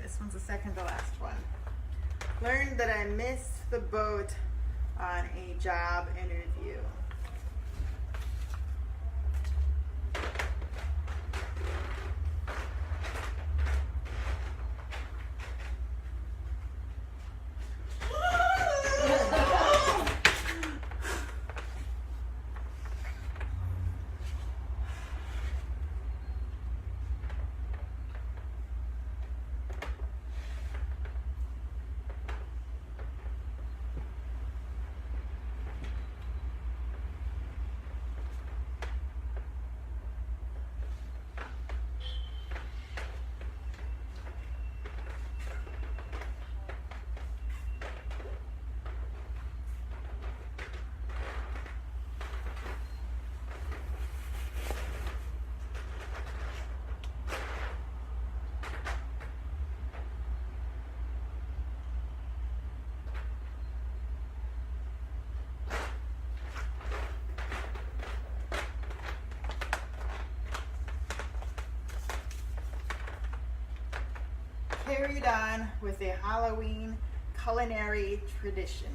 This one's the second to last one. Learned that I missed the boat on a job interview. carried on with a Halloween culinary tradition.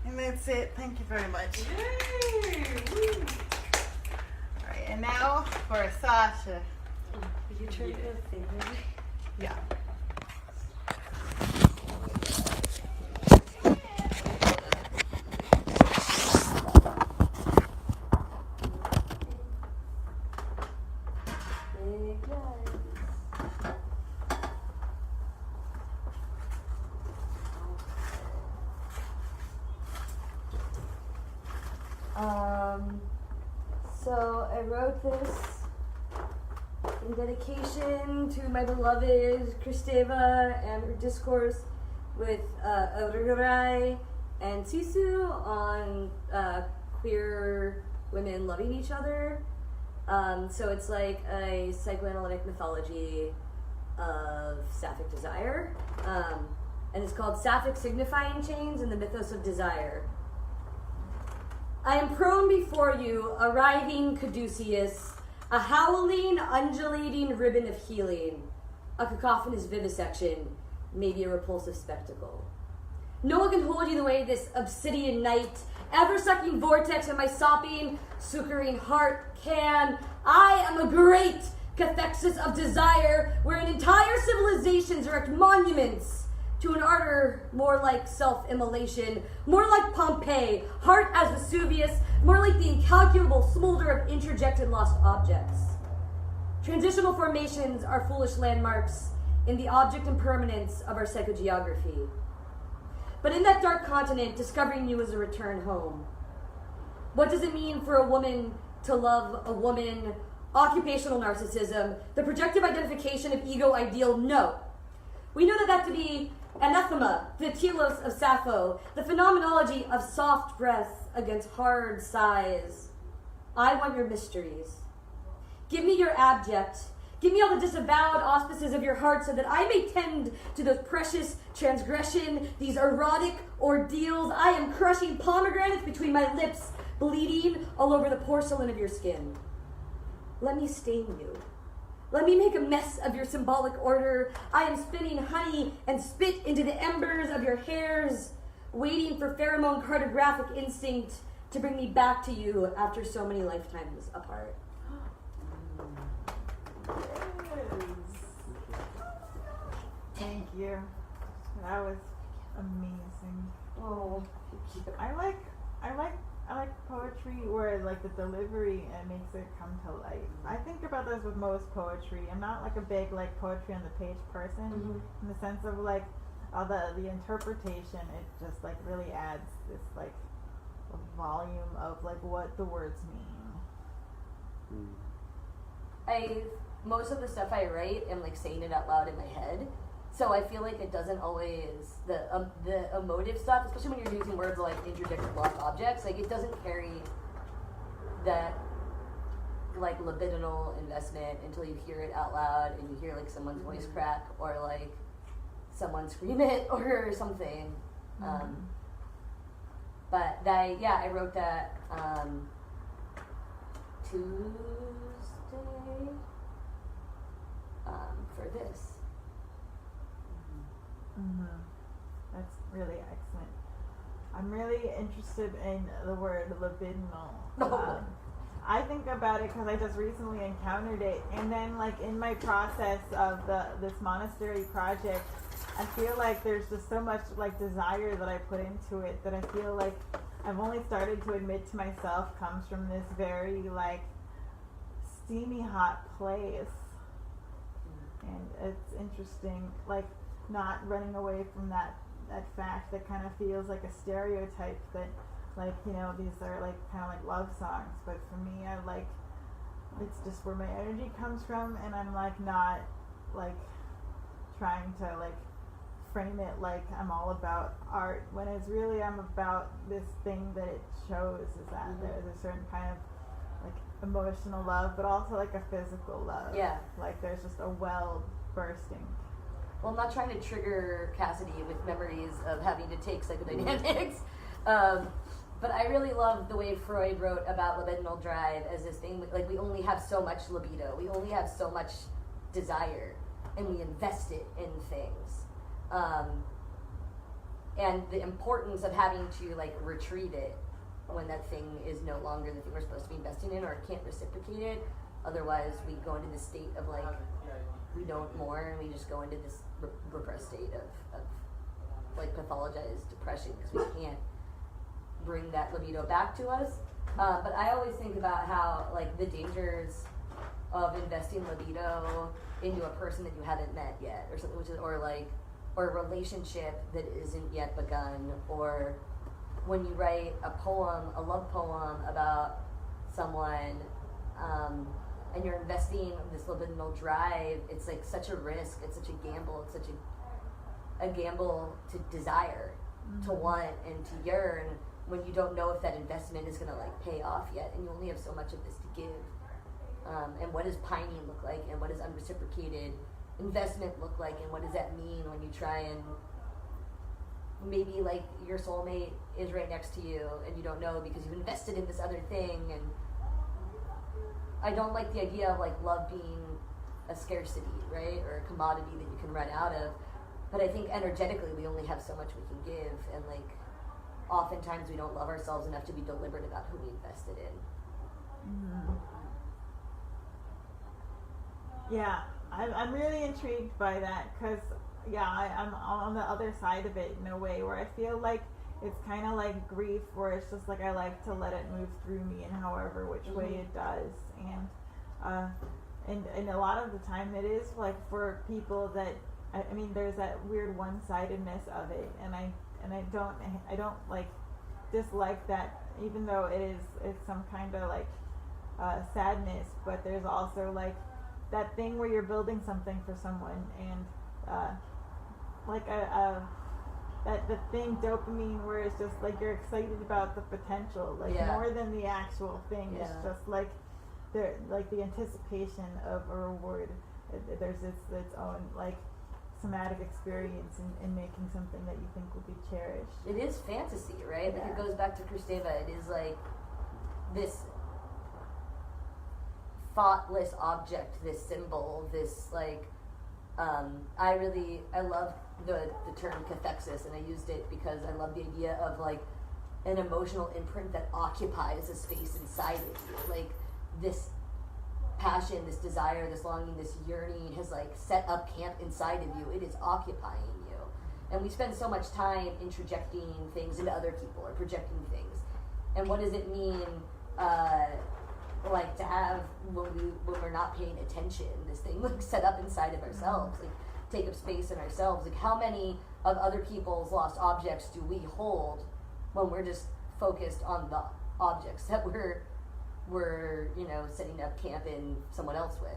And that's it. Thank you very much. Yay! Woo! All right, and now for Sasha. Did you turn the favorite? Yeah. Big guys. So I wrote this in dedication to my beloved Kristeva and her discourse with Aurorai and Sisu on queer women loving each other. So it's like a psychoanalytic mythology of sapphic desire. And it's called Sapphic Signifying Chains and the Mythos of Desire. I am prone before you, a writhing caduceus, a howling, undulating ribbon of healing, a cacophonous vivisection, maybe a repulsive spectacle. No one can hold you the way this obsidian night, ever-sucking vortex of my sopping, succouring heart can. I am a great cathexis of desire, wherein entire civilizations erect monuments to an ardor more like self-immolation, more like Pompeii, heart as Vesuvius, more like the incalculable smolder of interjected lost objects. Transitional formations are foolish landmarks in the object impermanence of our psychogeography. But in that dark continent, discovering you is a return home. What does it mean for a woman to love a woman? Occupational narcissism, the projective identification of ego ideal? No. We know that to be anathema, the telos of Sappho, the phenomenology of soft breath against hard sighs. I want your mysteries. Give me your abject. Give me all the disavowed auspices of your heart so that I may tend to those precious transgression, these erotic ordeals. I am crushing pomegranates between my lips, bleeding all over the porcelain of your skin. Let me stain you. Let me make a mess of your symbolic order. I am spinning honey and spit into the embers of your hairs, waiting for pheromone cartographic instinct to bring me back to you after so many lifetimes apart. Thank you. That was amazing. Oh, I like poetry where like the delivery makes it come to life. I think about this with most poetry. I'm not like a big like poetry on the page person in the sense of like all the interpretation. It just like really adds this like a volume of like what the words mean. Most of the stuff I write, am like saying it out loud in my head. So I feel like it doesn't always, the emotive stuff, especially when you're using words like interjected lost objects, like it doesn't carry that like libidinal investment until you hear it out loud and you hear like someone's voice crack or like someone scream it or something. But I wrote that Tuesday for this. That's really excellent. I'm really interested in the word libidinal. I think about it because I just recently encountered it, and then like in my process of this monastery project, I feel like there's just so much like desire that I put into it that I feel like I've only started to admit to myself comes from this very like steamy hot place. And it's interesting, like not running away from that fact that kind of feels like a stereotype that, like, you know, these are like kind of like love songs, but for me, I like, it's just where my energy comes from, and I'm like not like trying to like frame it like I'm all about art, when it's really I'm about this thing that it shows is that there's a certain kind of like emotional love, but also like a physical love. Yeah. Like there's just a well bursting. Well, I'm not trying to trigger Cassidy with memories of having to take psychodynamics, but I really love the way Freud wrote about libidinal drive as this thing, like we only have so much libido, we only have so much desire, and we invest it in things. And the importance of having to like retrieve it when that thing is no longer the thing we're supposed to be investing in, or can't reciprocate it. Otherwise, we go into this state of like, we don't more, and we just go into this repressed state of like pathologized depression because we can't bring that libido back to us. But I always think about how like the dangers of investing libido into a person that you haven't met yet, or something, which is, or a relationship that isn't yet begun, or when you write a poem, a love poem about someone, and you're investing this libidinal drive, it's like such a risk, it's such a gamble, it's such a gamble to desire, to want, and to yearn, when you don't know if that investment is gonna like pay off yet, and you only have so much of this to give. And what does pining look like, and what does unreciprocated investment look like, and what does that mean when you try and maybe like your soulmate is right next to you and you don't know because you've invested in this other thing. And I don't like the idea of like love being a scarcity, right, or a commodity that you can run out of, but I think energetically we only have so much we can give, and like oftentimes we don't love ourselves enough to be deliberate about who we invested in. Yeah, I'm really intrigued by that, because I'm on the other side of it in a way where I feel like it's kind of like grief, where it's just like I like to let it move through me in however which way it does, and a lot of the time it is like for people that I mean there's that weird one-sidedness of it, and I don't like dislike that, even though it's some kind of like sadness, but there's also like that thing where you're building something for someone, and like the thing dopamine, where it's just like you're excited about the potential, like more than the actual thing. It's just like the anticipation of a reward. There's its own like somatic experience in making something that you think will be cherished. It is fantasy, right? Like it goes back to Kristeva. It is like this thoughtless object, this symbol, this like I love the term cathexis, and I used it because I love the idea of like an emotional imprint that occupies a space inside of you. Like this passion, this desire, this longing, this yearning has like set up camp inside of you. It is occupying you. And we spend so much time introjecting things into other people or projecting things. And what does it mean like to have when we're not paying attention, this thing like set up inside of ourselves, like take up space in ourselves? Like how many of other people's lost objects do we hold when we're just focused on the objects that we're setting up camp in someone else with,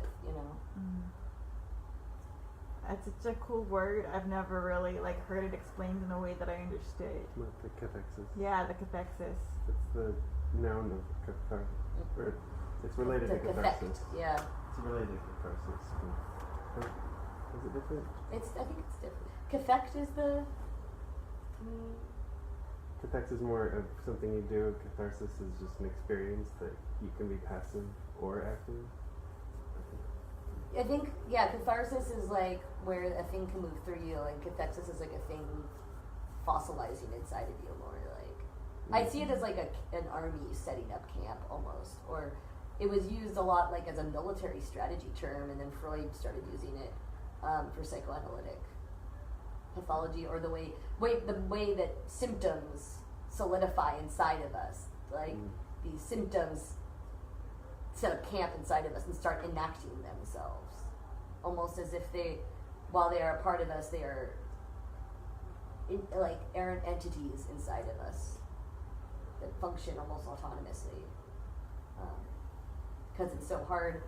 That's such a cool word. I've never really like heard it explained in a way that I understood. Not the cathexis. Yeah, the cathexis. It's the noun of catharsis. Or it's related to catharsis. Yeah. It's related to catharsis. Is it different? I think it's different. Cathect is the Cathexis is more of something you do. Catharsis is just an experience that you can be passive or active. I think, catharsis is like where a thing can move through you, and cathexis is like a thing fossilizing inside of you more. Like, I see it as like an army setting up camp almost, or it was used a lot like as a military strategy term, and then Freud started using it for psychoanalytic pathology, or the way that symptoms solidify inside of us. Like these symptoms set up camp inside of us and start enacting themselves, almost as if they while they are a part of us, they are like errant entities inside of us that function almost autonomously. Because it's so hard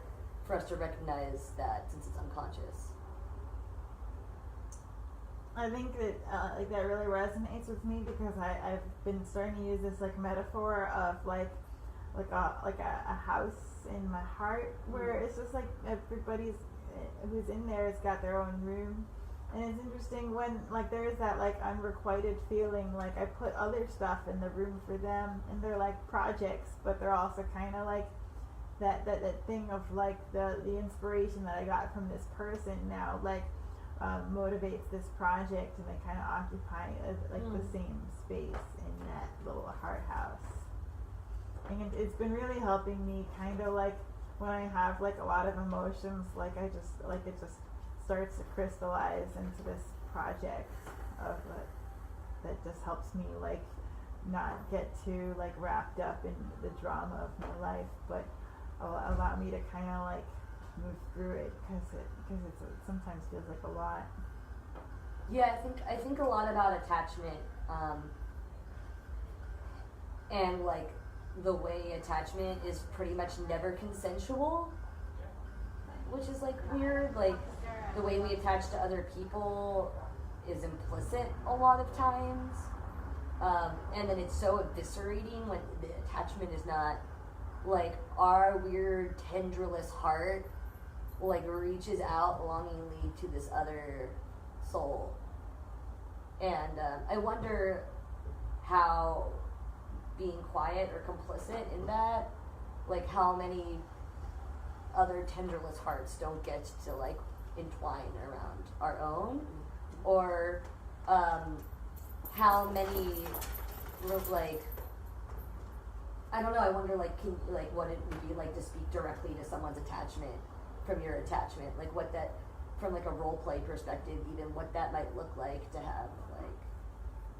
for us to recognize that since it's unconscious. I think that like that really resonates with me because I've been starting to use this like metaphor of like a house in my heart where it's just like everybody's who's in there has got their own room, and it's interesting when like there's that like unrequited feeling like I put other stuff in the room for them and they're like projects, but they're also kind of like that thing of like the inspiration that I got from this person now like motivates this project, and they kind of occupy the same space in that little heart house. And it's been really helping me kind of like when I have like a lot of emotions, like I just like it just starts to crystallize into this project of that just helps me like not get too like wrapped up in the drama of my life, but allow me to kind of like move through it because it sometimes feels like a lot. Yeah, I think a lot about attachment, and like the way attachment is pretty much never consensual, which is like weird. Like the way we attach to other people is implicit a lot of times, and then it's so eviscerating when the attachment is not. Like our weird tendrilless heart like reaches out longingly to this other soul, and I wonder how being quiet or complicit in that, like how many other tenderless hearts don't get to like entwine around our own, or how many like I don't know. I wonder, like, what it would be like to speak directly to someone's attachment from your attachment, like what that, from like a role play perspective, even what that might look like to have like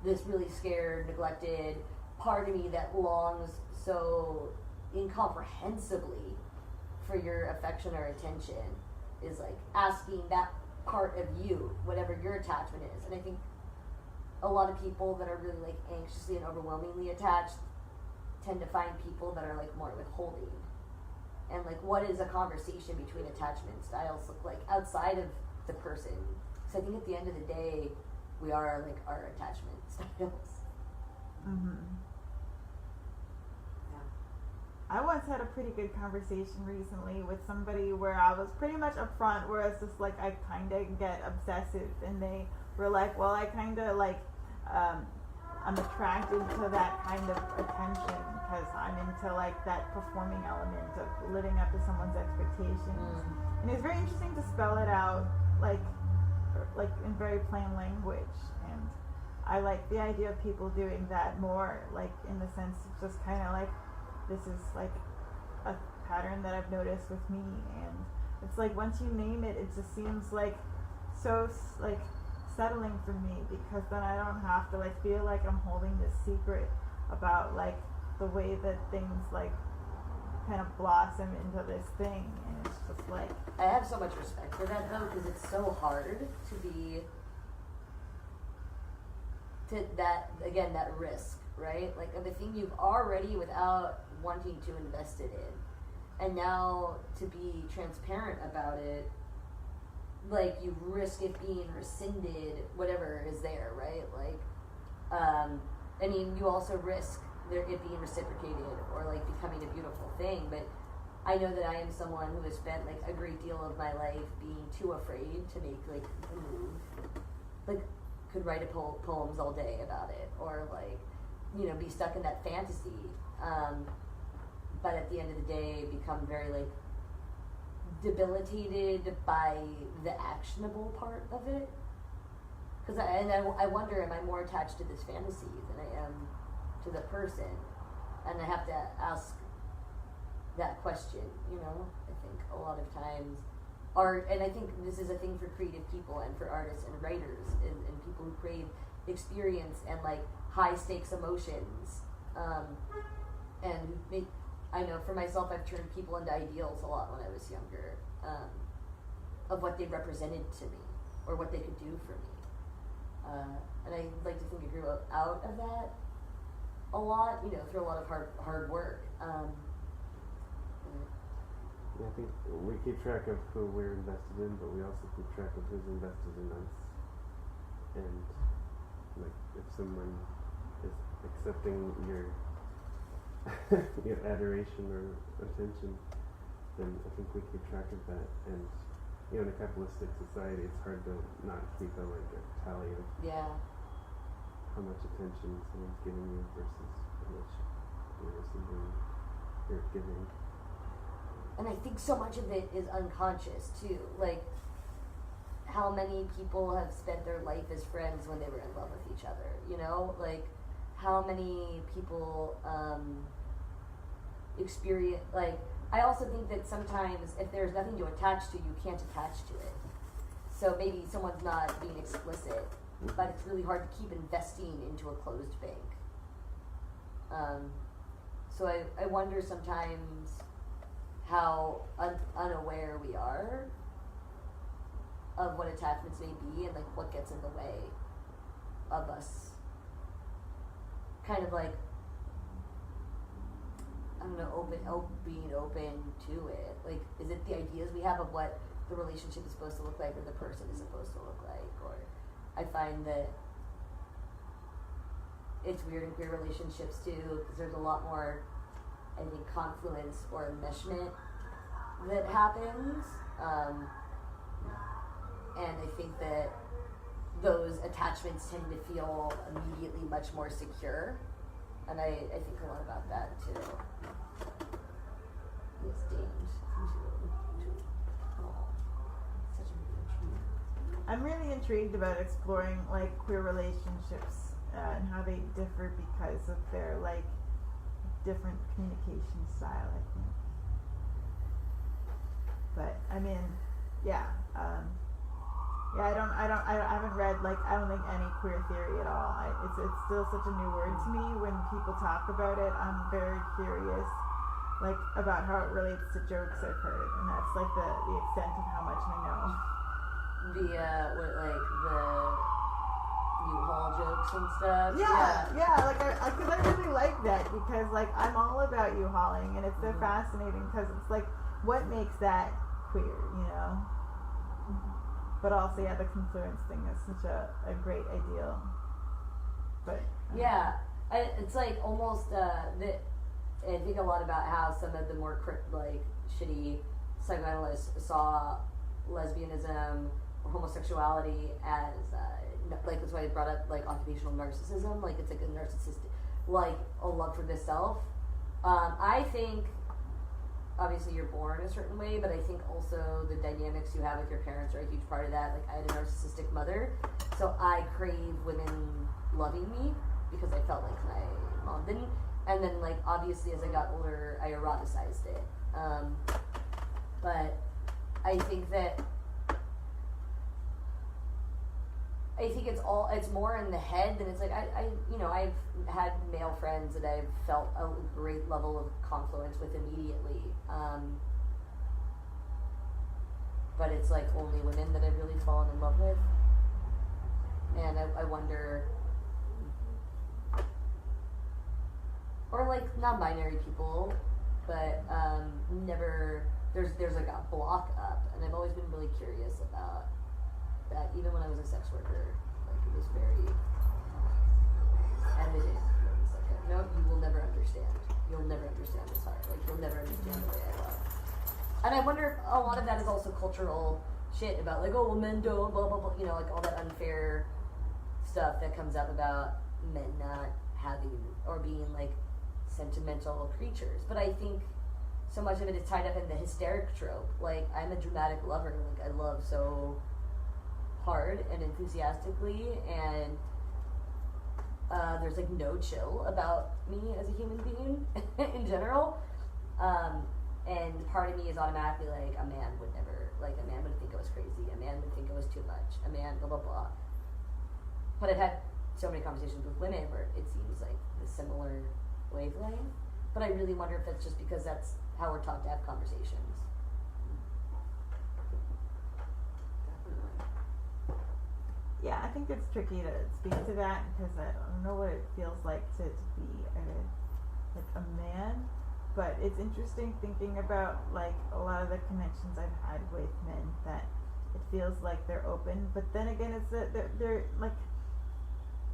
this really scared, neglected part of me that longs so incomprehensibly for your affection or attention, is like asking that part of you, whatever your attachment is. And I think a lot of people that are really like anxiously and overwhelmingly attached tend to find people that are like more withholding. And like, what is a conversation between attachment styles look like outside of the person? Because I think at the end of the day, we are like our attachment styles. Mm-hmm. Yeah. I once had a pretty good conversation recently with somebody where I was pretty much upfront, where it's just like I kind of get obsessive, and they were like, well, I kind of like I'm attracted to that kind of attention because I'm into like that performing element of living up to someone's expectations. And it's very interesting to spell it out like in very plain language. And I like the idea of people doing that more, like in the sense of just kind of like, this is like a pattern that I've noticed with me. And it's like once you name it, it just seems like so like settling for me, because then I don't have to like feel like I'm holding this secret about like the way that things like kind of blossom into this thing. And it's just like, I have so much respect for that though, because it's so hard to be to that, again, that risk, right? Like of the thing you've already, without wanting to, invested in, and now to be transparent about it, like you risk it being rescinded, whatever is there, right? Like, I mean, you also risk it being reciprocated or like becoming a beautiful thing. But I know that I am someone who has spent like a great deal of my life being too afraid to make like a move. Like, could write poems all day about it, or like, you know, be stuck in that fantasy. But at the end of the day, become very like debilitated by the actionable part of it. Because I wonder, am I more attached to this fantasy than I am to the person? And I have to ask that question, you know. I think a lot of times art, and I think this is a thing for creative people and for artists and writers and people who crave experience and like high stakes emotions, and make, I know for myself, I've turned people into ideals a lot when I was younger, of what they represented to me. or what they could do for me. And I like to think I grew out of that a lot, you know, through a lot of hard work. Yeah, I think we keep track of who we're invested in, but we also keep track of who's invested in us. And like, if someone is accepting your your adoration or attention, then I think we keep track of that. And you know, in a capitalistic society, it's hard to not keep a tally of how much attention someone's giving you versus how much you're receiving or giving. And I think so much of it is unconscious too. Like, how many people have spent their life as friends when they were in love with each other? You know, like how many people experience. Like, I also think that sometimes if there's nothing to attach to, you can't attach to it. So maybe someone's not being explicit, but it's really hard to keep investing into a closed bank. So I wonder sometimes how unaware we are of what attachments may be and like what gets in the way of us kind of like, I don't know, being open to it. Like, is it the ideas we have of what the relationship is supposed to look like or the person is supposed to look like? Or I find that it's weird in queer relationships too, because there's a lot more, I think, confluence or enmeshment that happens. And I think that those attachments tend to feel immediately much more secure. And I think a lot about that too. It's I'm really intrigued about exploring like queer relationships and how they differ because of their like different communication style, I think. But I mean, yeah, I haven't read like I don't think any queer theory at all. It's still such a new word to me. When people talk about it, I'm very curious, like about how it relates to jokes I've heard, and that's like the extent of how much I know. the U-Haul jokes and stuff. Yeah, like because I really like that because like I'm all about U-hauling and it's so fascinating because it's like what makes that queer, you know? But also, yeah, the confluence thing is such a great ideal. But yeah, it's like almost I think a lot about how some of the more like shitty psychoanalysts saw lesbianism or homosexuality as like that's why I brought up like occupational narcissism, like it's like a narcissistic, like a love for the self. I think obviously you're born a certain way, but I think also the dynamics you have with your parents are a huge part of that. Like I had a narcissistic mother, so I crave women loving me because I felt like my mom didn't. And then like obviously as I got older, I eroticized it. But I think it's more in the head than it's like I've had male friends that I've felt a great level of confluence with immediately. But it's like only women that I've really fallen in love with. And I wonder, or like non-binary people, but never, there's like a block up, and I've always been really curious about that. Even when I was a sex worker, like it was very evident. It was like, no, you will never understand. You'll never understand this heart. Like you'll never understand the way I love. And I wonder if a lot of that is also cultural shit about like, oh, well, men don't, blah, blah, blah, you know, like all that unfair stuff that comes up about men not having or being like sentimental creatures. But I think so much of it is tied up in the hysteric trope. Like I'm a dramatic lover. Like I love so hard and enthusiastically, and there's like no chill about me as a human being in general. And part of me is automatically like a man would never, like a man would think I was crazy, a man would think it was too much, a man blah blah blah. But I've had so many conversations with women where it seems like the similar wavelength. But I really wonder if that's just because that's how we're taught to have conversations. Definitely. yeah, I think it's tricky to speak to that because I don't know what it feels like to be like a man. But it's interesting thinking about like a lot of the connections I've had with men that it feels like they're open, but then again, it's that they're like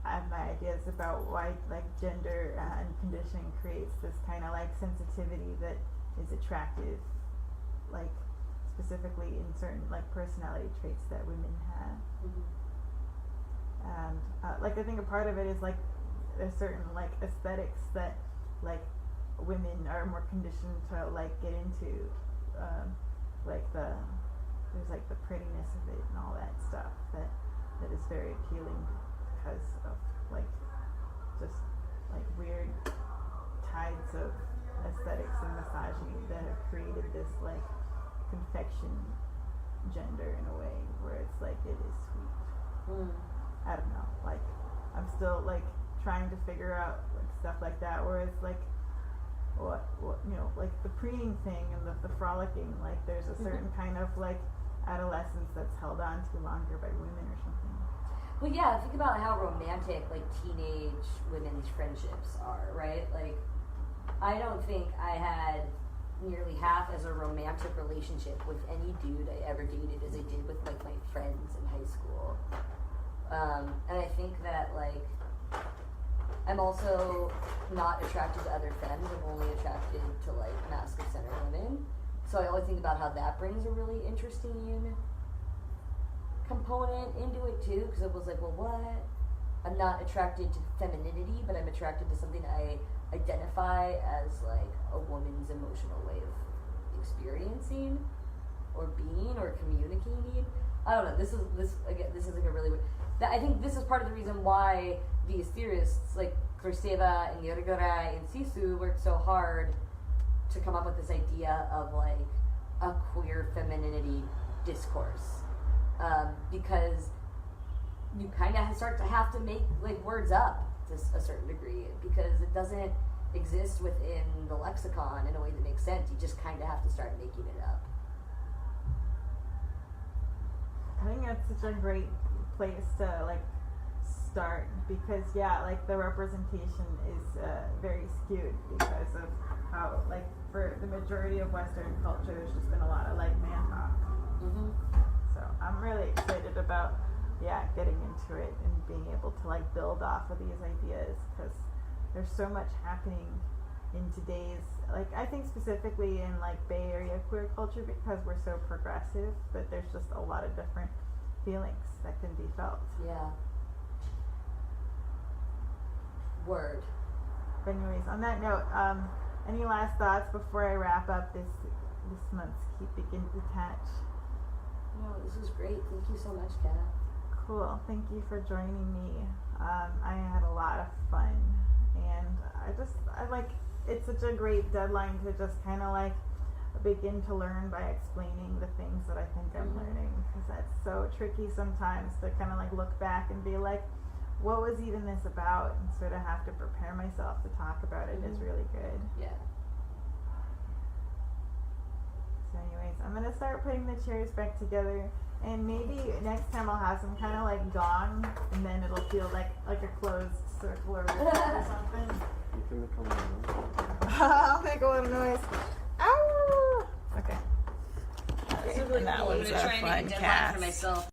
I have my ideas about why like gender and conditioning creates this kind of like sensitivity that is attractive, like specifically in certain like personality traits that women have. And like I think a part of it is like there's certain like aesthetics that like women are more conditioned to like get into, like there's like the prettiness of it and all that stuff that is very appealing because of like just like weird tides of aesthetics and misogyny that have created this like confection gender in a way where it's like it is sweet. I don't know, like I'm still like trying to figure out like stuff like that where it's like what you know, like the preening thing and the frolicking, like there's a certain kind of like adolescence that's held on to longer by women or something. Well, yeah, think about how romantic like teenage women's friendships are, right? Like, I don't think I had nearly half as a romantic relationship with any dude I ever dated as I did with like my friends in high school. And I think that like I'm also not attracted to other femmes. I'm only attracted to like masculine-centered women. So I always think about how that brings a really interesting component into it too, because it was like, well, what? I'm not attracted to femininity, but I'm attracted to something I identify as like a woman's emotional way of experiencing or being or communicating. I don't know. This is like a really weird. I think this is part of the reason why these theorists like Kristeva and Yorgora and Sisu worked so hard to come up with this idea of like a queer femininity discourse, because you kind of start to have to make like words up to a certain degree because it doesn't exist within the lexicon in a way that makes sense. You just kind of have to start making it up. I think that's such a great place to like start because yeah, like the representation is very skewed because of how like for the majority of Western culture there's just been a lot of like man talk. So I'm really excited about getting into it and being able to like build off of these ideas because there's so much happening in today's like I think specifically in like Bay Area queer culture because we're so progressive, but there's just a lot of different feelings that can be felt. Yeah. Word. But anyways, on that note, any last thoughts before I wrap up this month's Keep Begin Detach? No, this was great. Thank you so much, Kat. Cool. Thank you for joining me. I had a lot of fun, and I like it's such a great deadline to just kind of like begin to learn by explaining the things that I think I'm learning because that's so tricky sometimes to kind of like look back and be like, what was even this about, and sort of have to prepare myself to talk about it is really good. Yeah. So anyways, I'm gonna start putting the chairs back together, and maybe next time I'll have some kind of like gong, and then it'll feel like a closed circle or something. You can make a little. I'll make a little noise. Ow! Okay. This is really That cool. I'm was gonna a try and make fun a deadline cast. for myself.